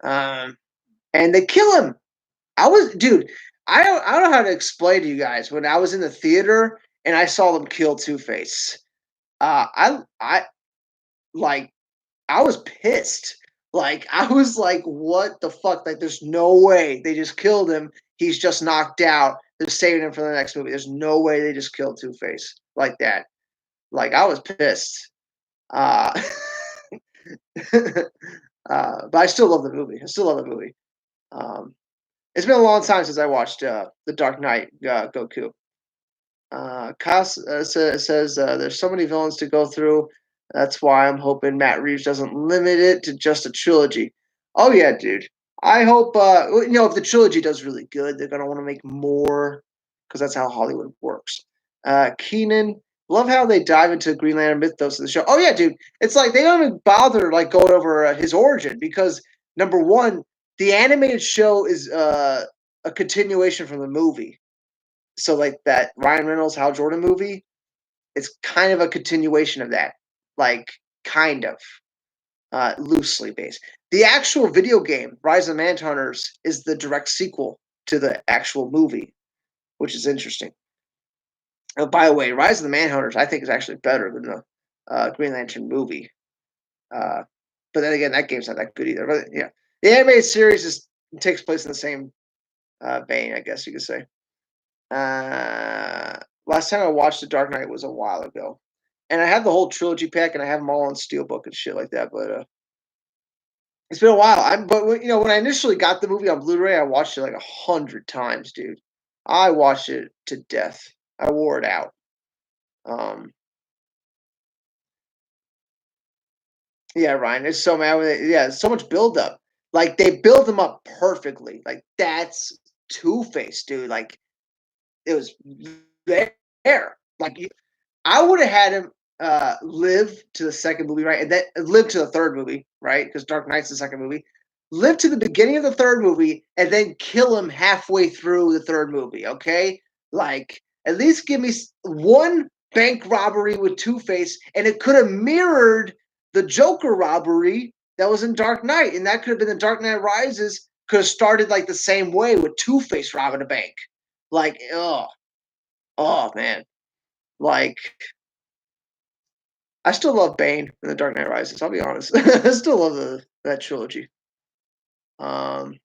Speaker 1: And they kill him. Dude. I don't know how to explain to you guys when I was in the theater and I saw them kill Two Face. I like I was pissed. Like I was like, what the fuck? Like, there's no way they just killed him. He's just knocked out. They're saving him for the next movie. There's no way they just killed Two Face like that. Like I was pissed. Uh, but I still love the movie. I still love the movie. Um, it's been a long time since I watched The Dark Knight Goku. Kyle says there's so many villains to go through. That's why I'm hoping Matt Reeves doesn't limit it to just a trilogy. Oh yeah, dude. I hope if the trilogy does really good, they're gonna want to make more because that's how Hollywood works. Keenan, love how they dive into Green Lantern mythos in the show. Oh yeah, dude. It's like they don't even bother like going over his origin because number one, the animated show is a continuation from the movie. So like that Ryan Reynolds Hal Jordan movie, it's kind of a continuation of that, like kind of loosely based. The actual video game Rise of the Manhunters is the direct sequel to the actual movie, which is interesting. By the way, Rise of the Manhunters I think is actually better than the Green Lantern movie. But then again, that game's not that good either. But yeah, the animated series takes place in the same vein, I guess you could say. Last time I watched The Dark Knight was a while ago, and I have the whole trilogy pack, and I have them all on Steelbook and shit like that. But it's been a while. But when I initially got the movie on Blu-ray, I watched it like 100 times, dude. I watched it to death. I wore it out. Um, Yeah, Ryan is so mad with it. Yeah, so much buildup. Like they build him up perfectly. Like that's Two Face, dude. Like it was there. Like I would have had him live to the second movie, right? And then live to the third movie, right? Because Dark Knight's the second movie. Live to the beginning of the third movie and then kill him halfway through the third movie, okay? Like, at least give me one bank robbery with Two Face, and it could have mirrored the Joker robbery that was in Dark Knight, and that could have been the Dark Knight Rises. Could have started like the same way with Two Face robbing a bank. Like, oh man, like I still love Bane in The Dark Knight Rises. I'll be honest. I still love that trilogy. Um,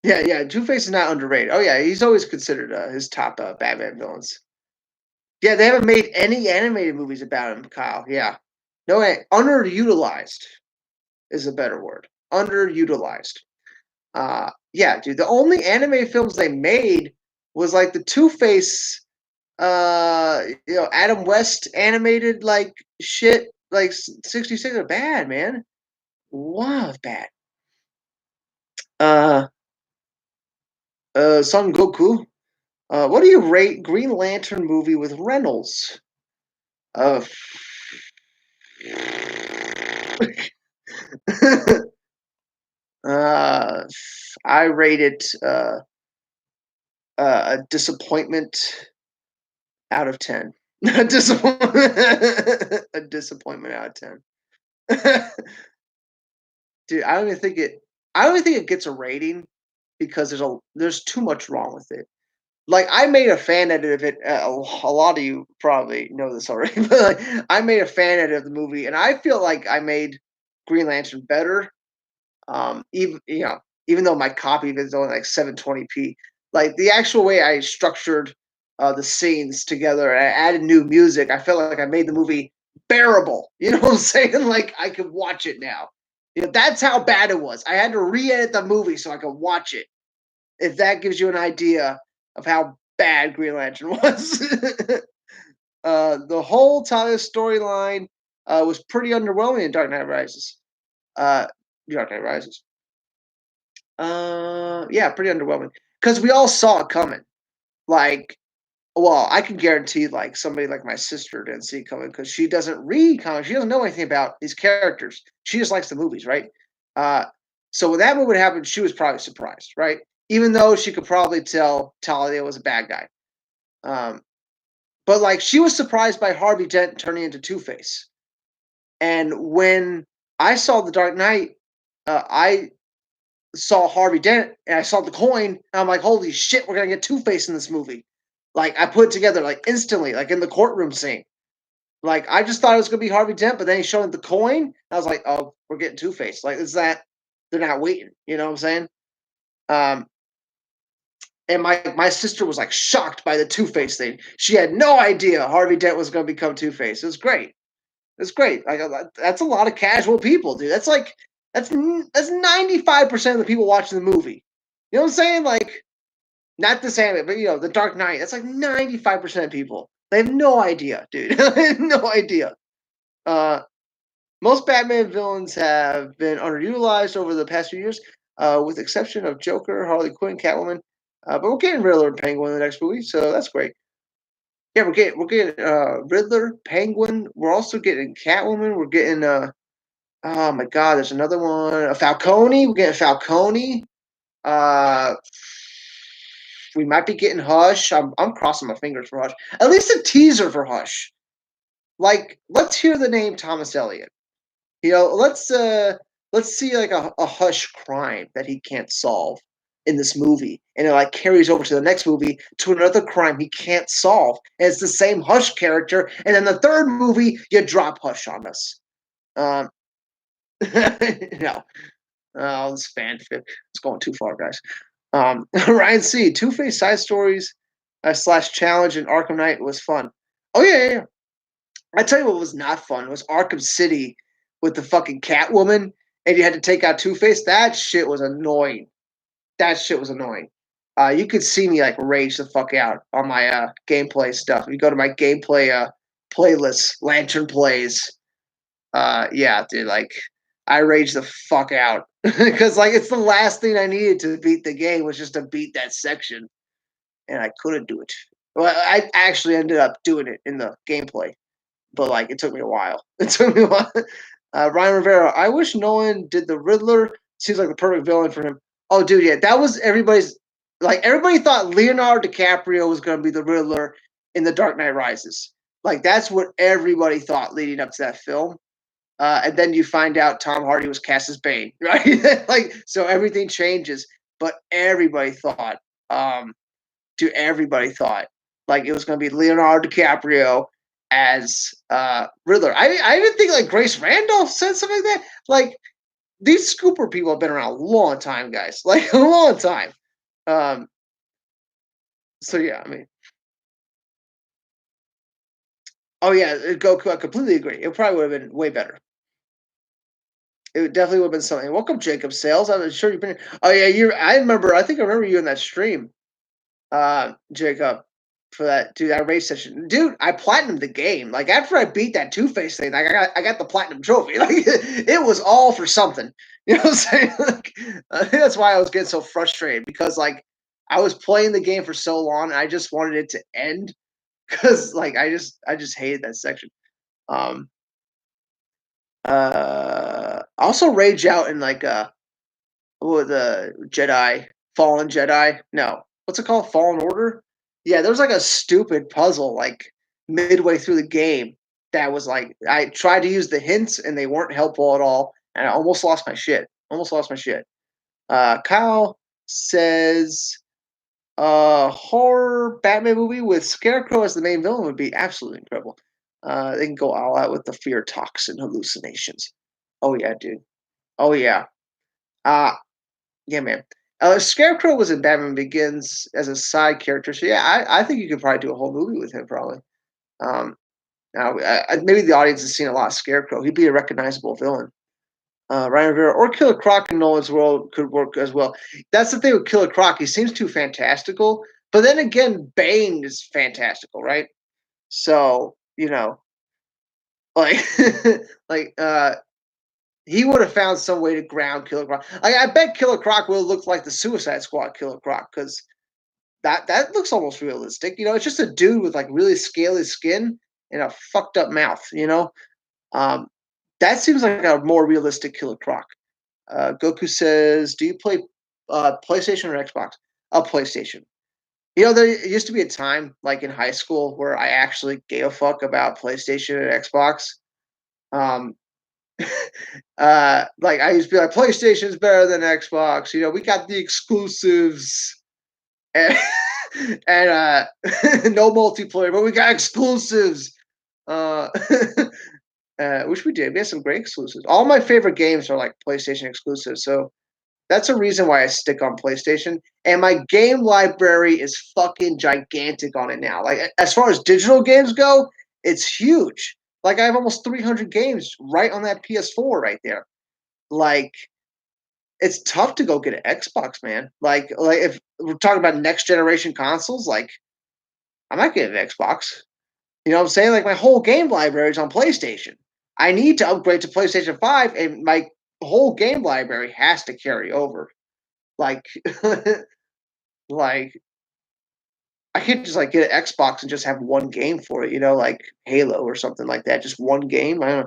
Speaker 1: yeah, yeah. Two Face is not underrated. Oh yeah, he's always considered his top Batman villains. Yeah, they haven't made any animated movies about him, Kyle. Yeah, no, underutilized is a better word. Underutilized. Yeah, dude. The only anime films they made was like the Two Face, Adam West animated like shit, like 66 are bad, man. Wow, bad. Uh, Son Goku. What do you rate Green Lantern movie with Reynolds? Uh, uh, I rate it a disappointment out of 10. a disappointment out of 10. Dude, I don't even think it. I don't even think it gets a rating because there's too much wrong with it. Like I made a fan edit of it. A lot of you probably know this already, but like, I made a fan edit of the movie, and I feel like I made Green Lantern better. Even even though my copy of it is only like 720p, like the actual way I structured the scenes together and I added new music, I felt like I made the movie bearable. You know what I'm saying? Like I could watch it now. That's how bad it was. I had to re-edit the movie so I could watch it. If that gives you an idea of how bad Green Lantern was. The whole Talia storyline was pretty underwhelming in Dark Knight Rises. Uh, Dark Knight Rises. Yeah, pretty underwhelming because we all saw it coming. Like, well, I can guarantee like somebody like my sister didn't see it coming because she doesn't read comics. She doesn't know anything about these characters. She just likes the movies, right? Uh, so when that movie happened, she was probably surprised, right? Even though she could probably tell Talia was a bad guy. Um, but like she was surprised by Harvey Dent turning into Two Face. And when I saw The Dark Knight, I saw Harvey Dent and I saw the coin, and I'm like, holy shit, we're gonna get Two Face in this movie. Like I put it together like instantly, like in the courtroom scene. Like I just thought it was gonna be Harvey Dent, but then he showed the coin. I was like, oh, we're getting Two Face. Like is that they're not waiting? You know what I'm saying? Um, and my sister was like shocked by the Two Face thing. She had no idea Harvey Dent was gonna become Two Face. It was great. It's great. Like that's a lot of casual people, dude. That's 95% of the people watching the movie. You know what I'm saying? Like not this anime, but the Dark Knight. That's like 95% of people. They have no idea, dude. They have no idea. Uh, Most Batman villains have been underutilized over the past few years, with the exception of Joker, Harley Quinn, Catwoman. But we're getting Riddler and Penguin in the next movie, so that's great. Yeah, we're getting Riddler, Penguin. We're also getting Catwoman. We're getting oh my God, there's another one. Falcone. We're getting Falcone. Uh, we might be getting Hush. I'm crossing my fingers for Hush. At least a teaser for Hush. Like, let's hear the name Thomas Elliot. Let's see like a Hush crime that he can't solve in this movie, and it like carries over to the next movie to another crime he can't solve. And it's the same Hush character, and then the third movie you drop Hush on us. Um, no, this fanfic. It's going too far, guys. Ryan C. Two Face side stories slash challenge in Arkham Knight was fun. Oh yeah. I tell you what was not fun was Arkham City with the fucking Catwoman, and you had to take out Two Face. That shit was annoying. That shit was annoying. You could see me like rage the fuck out on my gameplay stuff. If you go to my gameplay playlists, Lantern plays. Yeah, dude, like I raged the fuck out because like it's the last thing I needed to beat the game was just to beat that section, and I couldn't do it. Well, I actually ended up doing it in the gameplay, but like it took me a while. It took me a while. Ryan Rivera, I wish Nolan did the Riddler. Seems like the perfect villain for him. Oh, dude, yeah, that was everybody's. Like everybody thought Leonardo DiCaprio was going to be the Riddler in The Dark Knight Rises. Like that's what everybody thought leading up to that film. And then you find out Tom Hardy was cast as Bane, right? Like so everything changes. But everybody thought, everybody thought like it was going to be Leonardo DiCaprio as Riddler. I even think like Grace Randolph said something like that. Like these Scooper people have been around a long time, guys. Like a long time. Um, so yeah, I mean, oh yeah, Goku. I completely agree. It probably would have been way better. It definitely would have been something. Welcome, Jacob Sales. I'm sure you've been. Oh yeah, you. I remember. I think I remember you in that stream, Jacob, for that dude. That race session, dude. I platinumed the game. Like after I beat that Two Face thing, like I got the platinum trophy. Like it was all for something. You know what I'm saying? Like, I think that's why I was getting so frustrated because like I was playing the game for so long, and I just wanted it to end because like I just hated that section. Um, also rage out in like the Jedi Fallen Jedi. No, what's it called? Fallen Order. Yeah, there was like a stupid puzzle like midway through the game that was like I tried to use the hints and they weren't helpful at all, and I almost lost my shit. Almost lost my shit. Kyle says horror Batman movie with Scarecrow as the main villain would be absolutely incredible. They can go all out with the fear toxin hallucinations. Oh yeah, dude. Oh yeah. Uh yeah, man. Scarecrow was in Batman Begins as a side character, so yeah, I think you could probably do a whole movie with him, probably. Um, now, maybe the audience has seen a lot of Scarecrow. He'd be a recognizable villain. Ryan Rivera or Killer Croc in Nolan's world could work as well. That's the thing with Killer Croc; he seems too fantastical, but then again, Bane is fantastical, right? So like, like he would have found some way to ground Killer Croc. I bet Killer Croc would have looked like the Suicide Squad Killer Croc because that looks almost realistic. It's just a dude with like really scaly skin and a fucked up mouth. Um, that seems like a more realistic Killer Croc. Goku says, "Do you play PlayStation or Xbox?" A PlayStation. There used to be a time, like in high school, where I actually gave a fuck about PlayStation and Xbox. Um, like I used to be like, PlayStation's better than Xbox. We got the exclusives, and, and no multiplayer, but we got exclusives. Uh, which we did. We had some great exclusives. All my favorite games are like PlayStation exclusives, so that's a reason why I stick on PlayStation. And my game library is fucking gigantic on it now. Like as far as digital games go, it's huge. Like I have almost 300 games right on that PS4 right there. Like it's tough to go get an Xbox, man. Like if we're talking about next generation consoles, like I might get an Xbox. You know what I'm saying? Like my whole game library is on PlayStation. I need to upgrade to PlayStation 5 and my whole game library has to carry over. Like like I can't just like get an Xbox and just have one game for it, like Halo or something like that. Just one game. I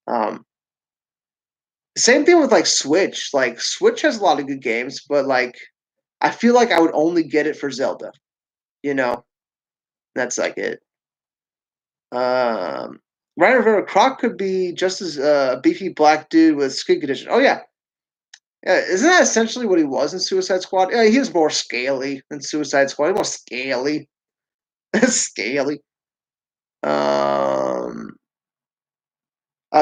Speaker 1: don't same thing with like Switch. Like Switch has a lot of good games, but like I feel like I would only get it for Zelda, you know? That's like it. Um Ryan Rivera Croc could be just as a beefy black dude with skin condition. Oh yeah. Yeah, isn't that essentially what he was in Suicide Squad? Yeah, he was more scaly than Suicide Squad. He was more scaly. Scaly. Um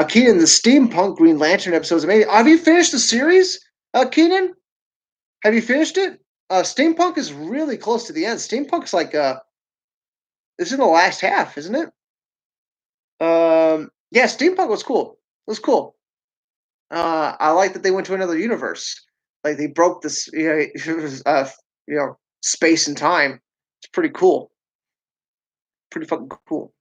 Speaker 1: Keenan, the steampunk Green Lantern episode is amazing. Have you finished the series, Keenan? Have you finished it? Steampunk is really close to the end. Steampunk's like it's in the last half, isn't it? Yeah, Steampunk was cool. It was cool. I like that they went to another universe. Like they broke this, space and time. It's pretty cool. Pretty fucking cool.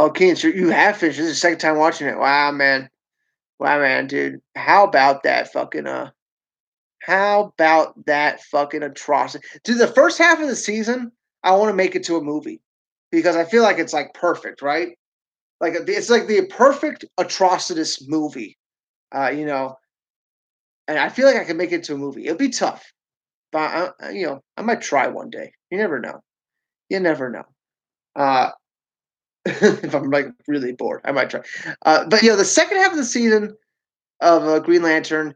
Speaker 1: Oh, Keenan, so you have finished. This is the second time watching it. Wow, man. Wow, man, dude. How about that fucking how about that fucking atrocity? Dude, the first half of the season, I want to make it to a movie because I feel like it's like perfect, right? Like it's like the perfect atrocitus movie. You know, and I feel like I can make it to a movie. It'll be tough, but I might try one day. You never know. You never know. Uh, if I'm like really bored, I might try. But the second half of the season of Green Lantern,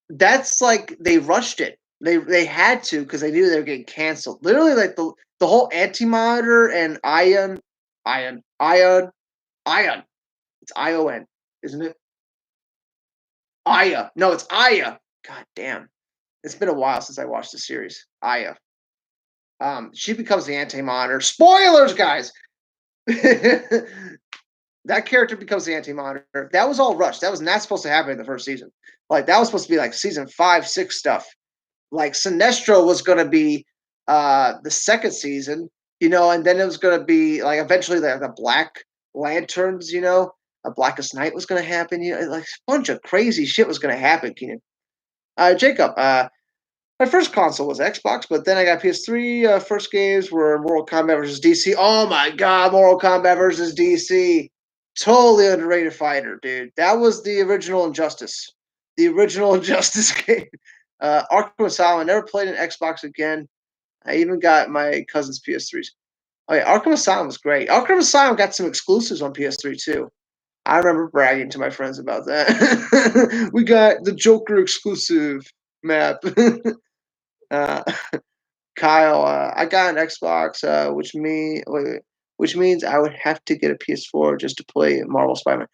Speaker 1: that's like they rushed it. They had to because they knew they were getting canceled. Literally, like the whole Anti Monitor and Ion. It's ION, isn't it? Aya. No, it's Aya. God damn. It's been a while since I watched the series. Aya. She becomes the Anti Monitor. Spoilers, guys. That character becomes the Anti-Monitor. That was all rushed. That was not supposed to happen in the first season. Like that was supposed to be like season 5, 6 stuff. Like Sinestro was going to be the second season, and then it was going to be like eventually the Black Lanterns, a Blackest Night was going to happen. Like a bunch of crazy shit was going to happen. Keenan, Jacob, my first console was Xbox, but then I got PS3. First games were Mortal Kombat versus DC. Oh my god, Mortal Kombat versus DC. Totally underrated fighter, dude. That was the original Injustice. The original Injustice game. Arkham Asylum. I never played an Xbox again. I even got my cousin's PS3s. Oh yeah, Arkham Asylum was great. Arkham Asylum got some exclusives on PS3 too. I remember bragging to my friends about that. We got the Joker exclusive map. uh, Kyle, I got an Xbox, which means I would have to get a PS4 just to play Marvel Spider-Man.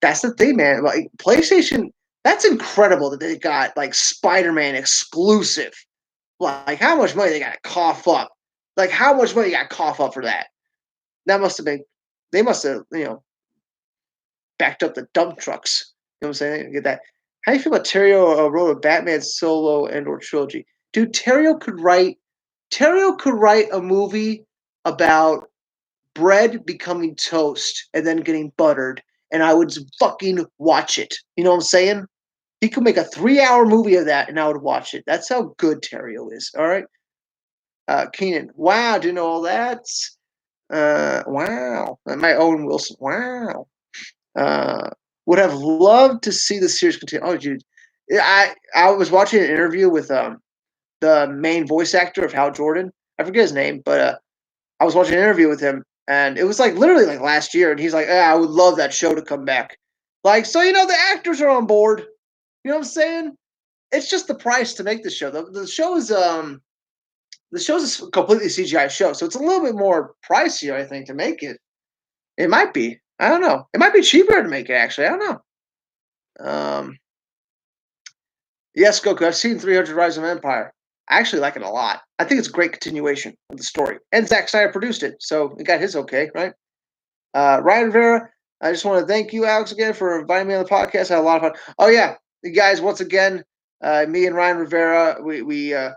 Speaker 1: That's the thing, man. Like PlayStation, that's incredible that they got like Spider-Man exclusive. Like how much money they got to cough up? Like how much money you got to cough up for that? That must have been. They must have, backed up the dump trucks. You know what I'm saying? Get that. How do you feel about Terrio wrote a Batman solo and or trilogy? Dude, Terrio could write a movie about bread becoming toast and then getting buttered, and I would fucking watch it. You know what I'm saying? He could make a 3-hour movie of that, and I would watch it. That's how good Terrio is. All right, Keenan. Wow, do you know all that? Wow, my Owen Wilson. Wow. Uh, would have loved to see the series continue. Oh, dude, I was watching an interview with the main voice actor of Hal Jordan. I forget his name, but I was watching an interview with him, and it was like literally like last year, and he's like, "Yeah, I would love that show to come back." Like, so the actors are on board. You know what I'm saying? It's just the price to make the show. The show's a completely CGI show, so it's a little bit more pricier, I think, to make it. It might be. I don't know. It might be cheaper to make it. Actually, I don't know. Um, yes, Goku. I've seen 300 Rise of Empire. I actually like it a lot. I think it's a great continuation of the story. And Zack Snyder produced it, so it got his okay, right? Ryan Rivera, I just want to thank you, Alex, again for inviting me on the podcast. I had a lot of fun. Oh yeah, you guys, once again, me and Ryan Rivera, we had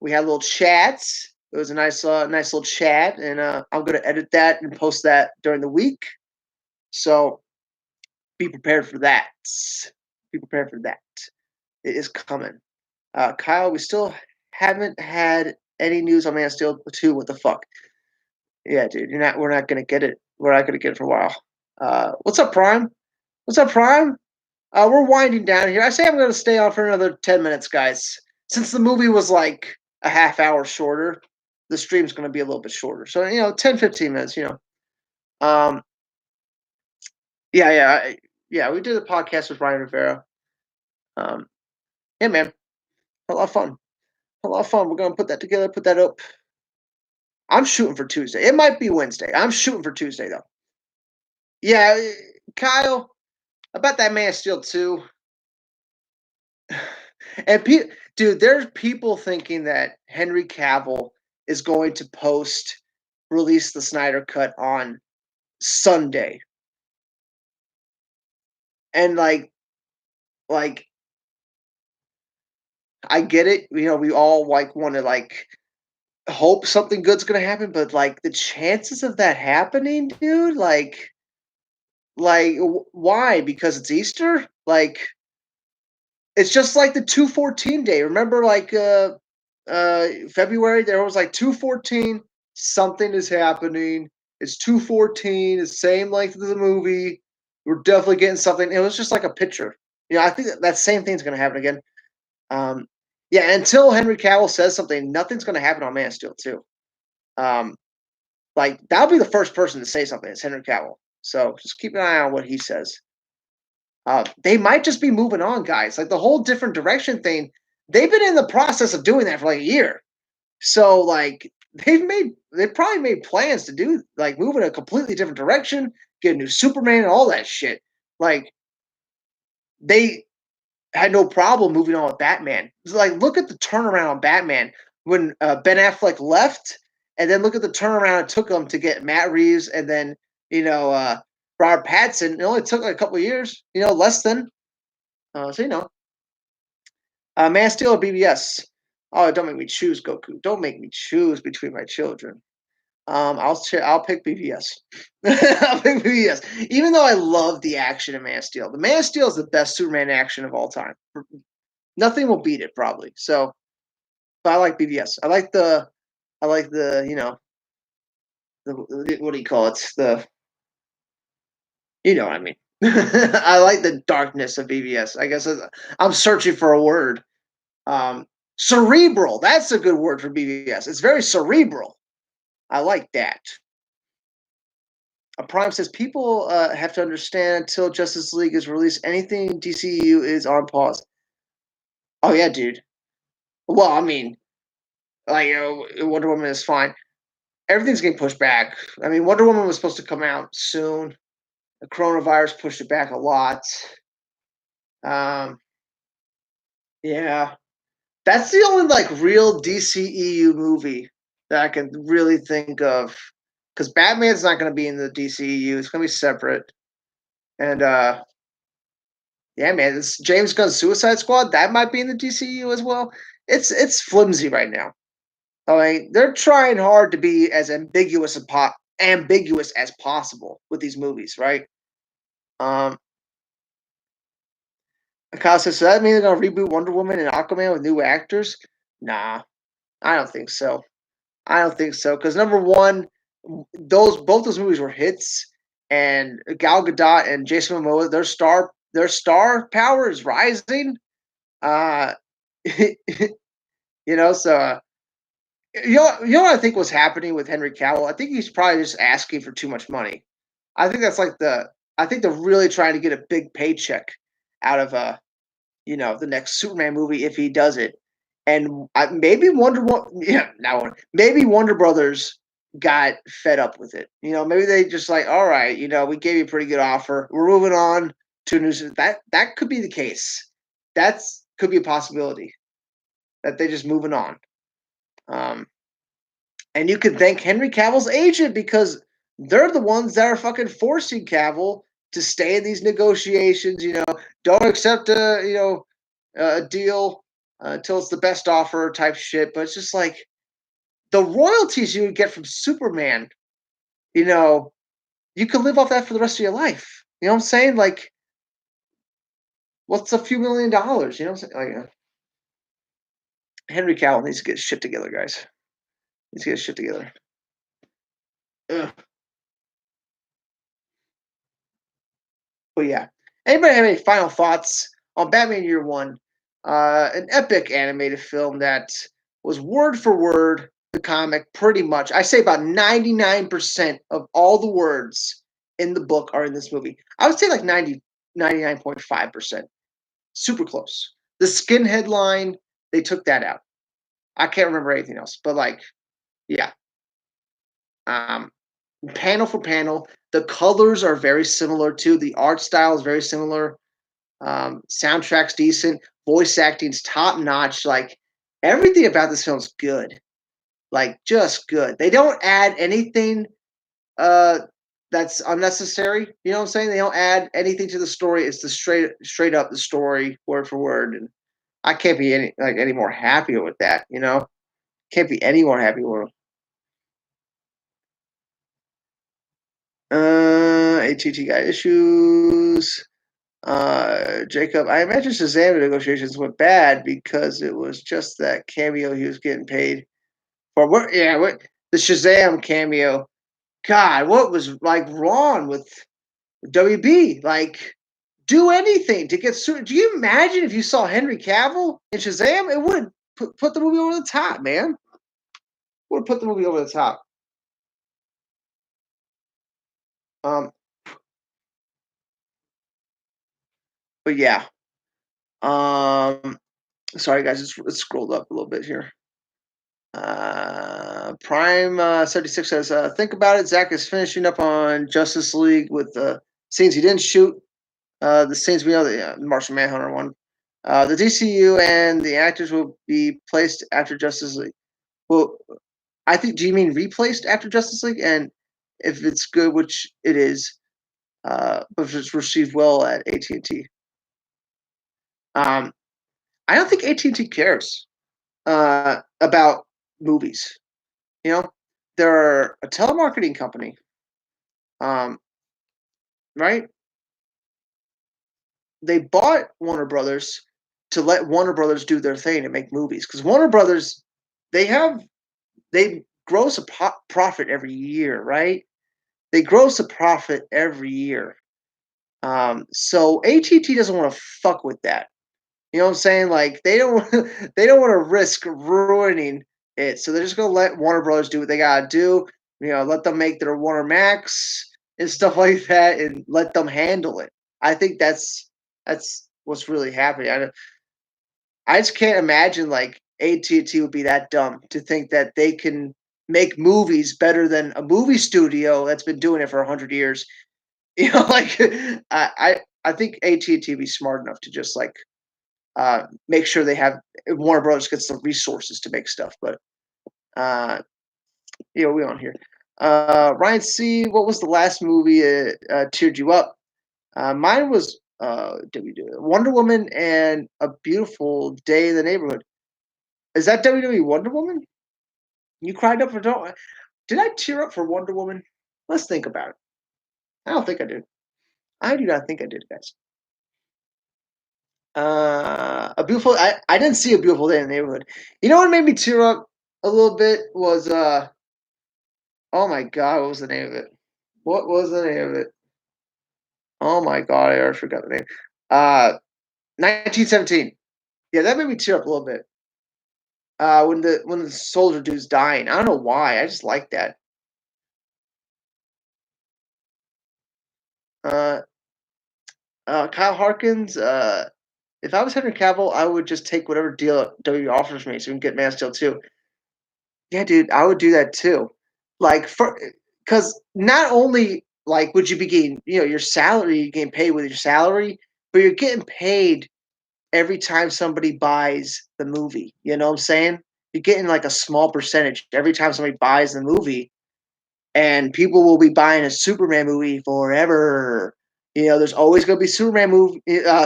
Speaker 1: a little chats. It was a nice little chat, and I'm gonna edit that and post that during the week. So be prepared for that. Be prepared for that. It is coming. Kyle, we still haven't had any news on Man of Steel 2. What the fuck? Yeah, dude, we're not gonna get it. We're not gonna get it for a while. What's up, Prime? What's up, Prime? We're winding down here. I say I'm gonna stay on for another 10 minutes, guys. Since the movie was like a half hour shorter, the stream's gonna be a little bit shorter. So 10, 15 minutes. Um, yeah, yeah, we did a podcast with Ryan Rivera. Um, yeah, man, a lot of fun. A lot of fun. We're gonna put that together, put that up. I'm shooting for Tuesday. It might be Wednesday. I'm shooting for Tuesday though. Yeah, Kyle, about that Man of Steel 2. And dude, there's people thinking that Henry Cavill is going to release the Snyder Cut on Sunday. And like I get it. We all like want to hope something good's gonna happen, but like the chances of that happening, dude, why? Because it's Easter? Like it's just like the 214 day. Remember, like February, there was like 214, something is happening. It's 214, it's the same length of the movie. We're definitely getting something. It was just like a picture. I think that same thing's gonna happen again. Um, yeah, until Henry Cavill says something, nothing's gonna happen on Man of Steel 2. Um, like that'll be the first person to say something. It's Henry Cavill. So just keep an eye on what he says. They might just be moving on, guys. Like the whole different direction thing, they've been in the process of doing that for like a year. So like they've probably made plans to do like move in a completely different direction, get a new Superman and all that shit. Like they had no problem moving on with Batman. It's like look at the turnaround on Batman when Ben Affleck left, and then look at the turnaround it took them to get Matt Reeves and then you know Robert Pattinson. It only took like a couple of years, less than. So Man of Steel or BBS? Oh, don't make me choose, Goku. Don't make me choose between my children. I'll pick BBS. I'll pick BBS. Even though I love the action in Man of Steel, the Man of Steel is the best Superman action of all time. Nothing will beat it, probably. So, but I like BBS. I like the what do you call it? You know what I mean. I like the darkness of BBS. I guess I'm searching for a word. Um, Cerebral. That's a good word for BBS. It's very cerebral. I like that. A Prime says people have to understand until Justice League is released, anything DCU is on pause. Oh yeah, dude. Well, I mean, like Wonder Woman is fine. Everything's getting pushed back. I mean, Wonder Woman was supposed to come out soon. The coronavirus pushed it back a lot. Um, yeah, that's the only like real DCEU movie that I can really think of. Because Batman's not going to be in the DCEU; it's going to be separate. And yeah, man, this James Gunn's Suicide Squad that might be in the DCU as well. It's flimsy right now. I mean, they're trying hard to be as ambiguous as possible with these movies, right? Um, Kyle says, so that mean they're gonna reboot Wonder Woman and Aquaman with new actors? Nah, I don't think so. I don't think so because number one, both those movies were hits, and Gal Gadot and Jason Momoa, their star power is rising. Uh, so what I think was happening with Henry Cavill. I think he's probably just asking for too much money. I think that's like I think they're really trying to get a big paycheck out of the next Superman movie if he does it. And maybe maybe Wonder Brothers got fed up with it. Maybe they just like, all right, we gave you a pretty good offer. We're moving on to a new. That could be the case. That's could be a possibility that they're just moving on. And you can thank Henry Cavill's agent because they're the ones that are fucking forcing Cavill to stay in these negotiations. Don't accept a deal until it's the best offer type shit. But it's just like the royalties you would get from Superman. You could live off that for the rest of your life. You know what I'm saying? Like, what's a few $1,000,000? You know what I'm saying? Like, Henry Cavill needs to get his shit together, guys. Needs to get his shit together. Ugh. But yeah. Anybody have any final thoughts on Batman Year One? An epic animated film that was word for word the comic pretty much. I say about 99% of all the words in the book are in this movie. I would say like 99.5%. Super close. The skinhead line, they took that out. I can't remember anything else. But like, yeah. Um, Panel for panel, the colors are very similar too. The art style is very similar. Soundtrack's decent. Voice acting's top notch. Like everything about this film's good. Like just good. They don't add anything uh that's unnecessary. You know what I'm saying? They don't add anything to the story. It's the straight up the story, word for word. And I can't be any more happier with that, Can't be any more happy world. ATT got issues. Jacob, I imagine Shazam negotiations went bad because it was just that cameo he was getting paid for. What? Yeah, what the Shazam cameo? God, what was like wrong with WB? Like, do anything to get sued. Do you imagine if you saw Henry Cavill in Shazam? It would put the movie over the top, man. Would put the movie over the top. Um, but yeah. Um, sorry guys, let's scroll up a little bit here. Prime 76 says, think about it. Zach is finishing up on Justice League with the scenes he didn't shoot. The scenes we know, the Martian Manhunter one. The DCU and the actors will be placed after Justice League. Well, I think. Do you mean replaced after Justice League? And if it's good, which it is, but if it's received well at AT&T, I don't think AT&T cares about movies. You know, they're a telemarketing company, um, right? They bought Warner Brothers to let Warner Brothers do their thing and make movies because Warner Brothers, they have they gross a profit every year, right? They gross a profit every year. So AT&T doesn't want to fuck with that. You know what I'm saying? Like they don't they don't want to risk ruining it. So they're just gonna let Warner Brothers do what they gotta do. You know, let them make their Warner Max and stuff like that, and let them handle it. I think that's what's really happening. I just can't imagine like AT&T would be that dumb to think that they can make movies better than a movie studio that's been doing it for 100 years. You know, like I think AT&T would be smart enough to just like make sure they have Warner Brothers gets the resources to make stuff. But we on here. Ryan C, what was the last movie teared you up? Mine was Wonder Woman and A Beautiful Day in the Neighborhood. Is that WWE Wonder Woman? You cried up for don't? Did I tear up for Wonder Woman? Let's think about it. I don't think I did. I do not think I did, guys. A beautiful. I didn't see A Beautiful Day in the Neighborhood. You know what made me tear up a little bit was oh my god, what was the name of it? What was the name of it? Oh my god, I already forgot the name. 1917. Yeah, that made me tear up a little bit. When the soldier dude's dying. I don't know why. I just like that. Uh, Kyle Harkins. If I was Henry Cavill, I would just take whatever deal W offers me, so we can get Man of Steel 2. Yeah, dude, I would do that too. Like because not only like would you be getting your salary, you getting paid with your salary, but you're getting paid every time somebody buys the movie. You know what I'm saying? You're getting like a small percentage every time somebody buys the movie, and people will be buying a Superman movie forever. There's always going to be Superman movie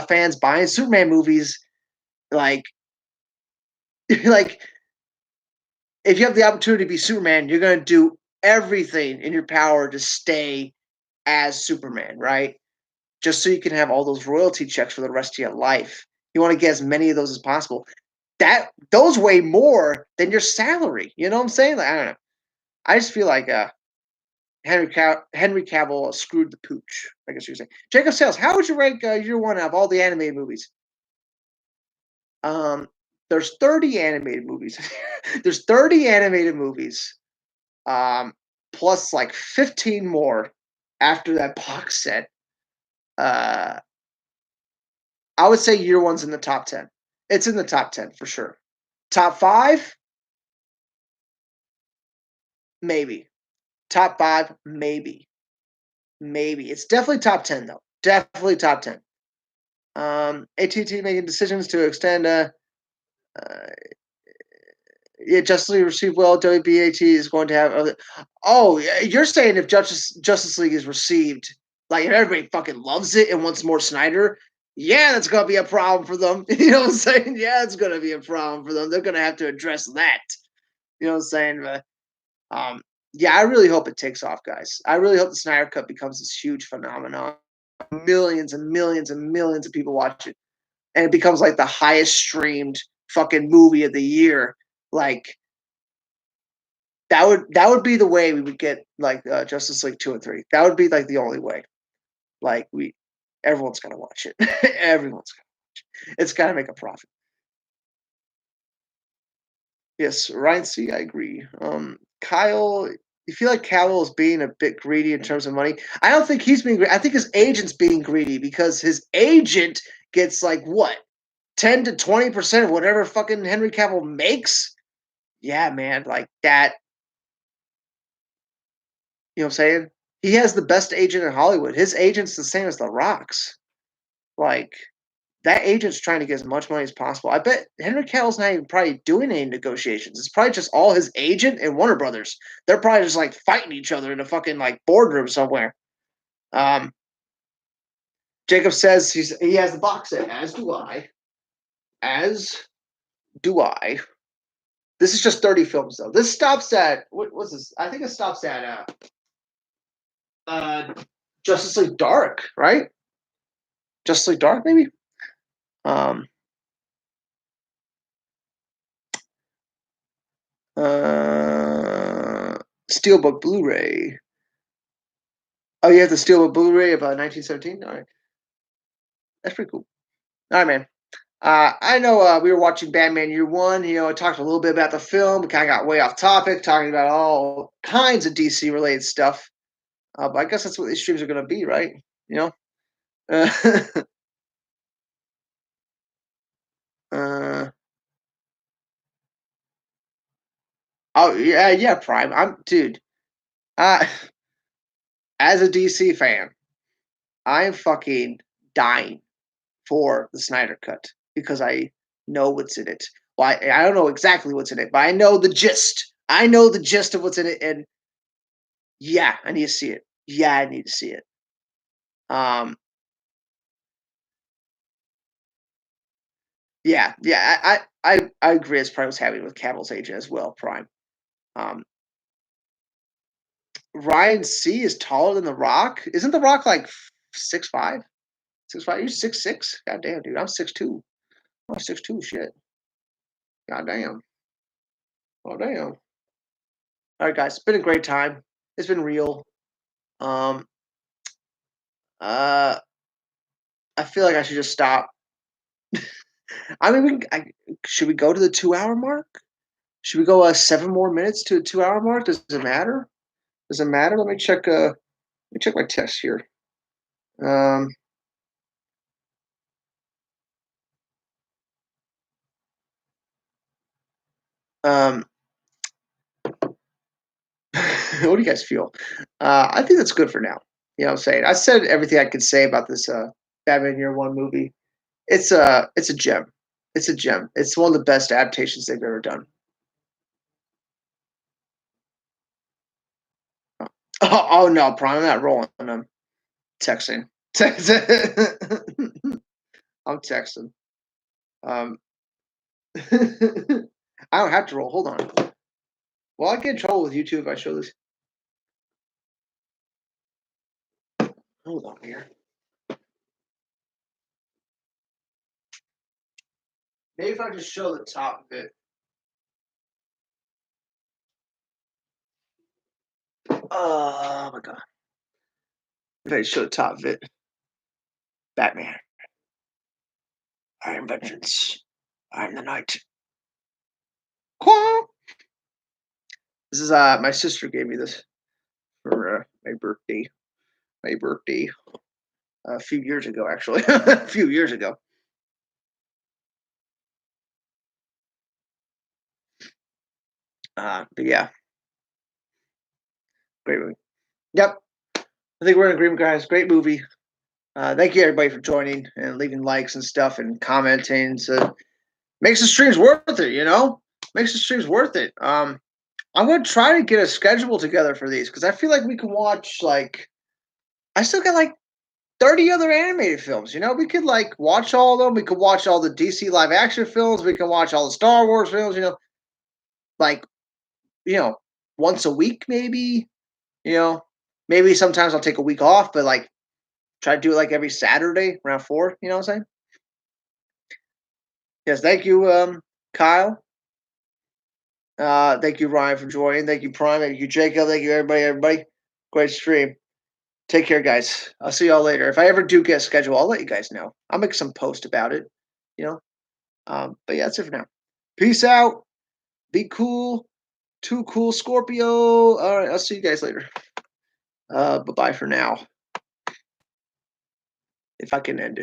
Speaker 1: fans buying Superman movies. Like, like if you have the opportunity to be Superman, you're going to do everything in your power to stay as Superman, right? Just so you can have all those royalty checks for the rest of your life. You want to get as many of those as possible. Those weigh more than your salary. You know what I'm saying? Like, I don't know. I just feel like Henry Cavill screwed the pooch. I guess you're saying. Jacob Sales, how would you rank year one out of all the animated movies? Um, there's 30 animated movies. There's 30 animated movies. Plus like 15 more after that box set. I would say year one's in the top 10. It's in the top 10 for sure. Top five, maybe. Top five, maybe. Maybe. It's definitely top 10 though. Definitely top 10. ATT making decisions to extend Justice League received well. WBAT is going to have other. Oh, you're saying if Justice League is received, like if everybody fucking loves it and wants more Snyder, yeah, that's gonna be a problem for them. You know what I'm saying? Yeah, it's gonna be a problem for them. They're gonna have to address that. You know what I'm saying? But, yeah, I really hope it takes off, guys. I really hope the Snyder Cut becomes this huge phenomenon. Millions and millions and millions of people watch it, and it becomes like the highest streamed fucking movie of the year. Like that would be the way we would get like Justice League 2 and 3. That would be like the only way. Like everyone's gonna watch it. Everyone's gonna watch it. It's gotta make a profit. Yes, Ryan C. I agree. Kyle, you feel like Cavill is being a bit greedy in terms of money? I don't think he's being greedy. I think his agent's being greedy because his agent gets like what 10 to 20% of whatever fucking Henry Cavill makes. Yeah, man, like that. You know what I'm saying? He has the best agent in Hollywood. His agent's the same as The Rock's. Like that agent's trying to get as much money as possible. I bet Henry Cavill's not even probably doing any negotiations. It's probably just all his agent and Warner Brothers. They're probably just like fighting each other in a fucking like boardroom somewhere. Um, Jacob says he has the box set, as do I. As do I. This is just 30 films though. This stops at what's this? I think it stops at uh Justice League Dark, right? Justice League Dark, maybe. Um, uh, Steelbook Blu-ray. Oh, you have the Steelbook Blu-ray of 1917. All right, that's pretty cool. All right, man. I know we were watching Batman Year One. You know, I talked a little bit about the film. We kind of got way off topic, talking about all kinds of DC related stuff. But I guess that's what these streams are going to be, right? You know. Uh, oh yeah, yeah, Prime. I'm dude. Uh, as a DC fan, I am fucking dying for the Snyder Cut because I know what's in it. Well, I don't know exactly what's in it, but I know the gist. I know the gist of what's in it, and yeah, I need to see it. Yeah, I need to see it. Um, yeah, yeah, I agree. It's probably what's happening with Cavill's agent as well. Prime. Um, Ryan C is taller than The Rock. Isn't The Rock like 6'5"? 6'5"? You're 6'6"? God damn, dude. I'm 6'2". I'm 6'2". Shit. God damn. Oh damn. All right, guys. It's been a great time. It's been real. Um, uh, I feel like I should just stop. I mean, should we go to the 2 hour mark? Should we go 7 more minutes to a 2 hour mark? Does it matter? Does it matter? Let me check. Let me check my text here. Um, um, what do you guys feel? I think that's good for now. You know what I'm saying? I said everything I could say about this Batman Year One movie. It's a gem. It's a gem. It's one of the best adaptations they've ever done. Oh no, Prime, I'm not rolling. I'm texting. I'm texting. Um, I don't have to roll. Hold on. Well, I get in trouble with YouTube if I show this. Hold on here. Maybe if I just show the top of it. Oh my god. If I show the top of it. Batman. I am vengeance. I am the night. This is my sister gave me this for my birthday. My birthday. A few years ago, actually. A few years ago. But yeah, great movie. Yep, I think we're in agreement, guys. Great movie. Thank you everybody for joining and leaving likes and stuff and commenting. So makes the streams worth it, you know. Makes the streams worth it. I'm gonna try to get a schedule together for these because I feel like we can watch like I still got like 30 other animated films. You know, we could like watch all of them. We could watch all the DC live action films. We can watch all the Star Wars films. You know, like once a week, maybe. You know, maybe sometimes I'll take a week off, but like try to do it like every Saturday around 4. You know what I'm saying? Yes. Thank you, Kyle. Thank you, Ryan, for joining. Thank you, Prime. Thank you, Jacob. Thank you, everybody. Everybody, great stream. Take care, guys. I'll see y'all later. If I ever do get a schedule, I'll let you guys know. I'll make some post about it. You know. But yeah, that's it for now. Peace out. Be cool. Too cool, Scorpio. All right, I'll see you guys later. Bye bye for now. If I can end it.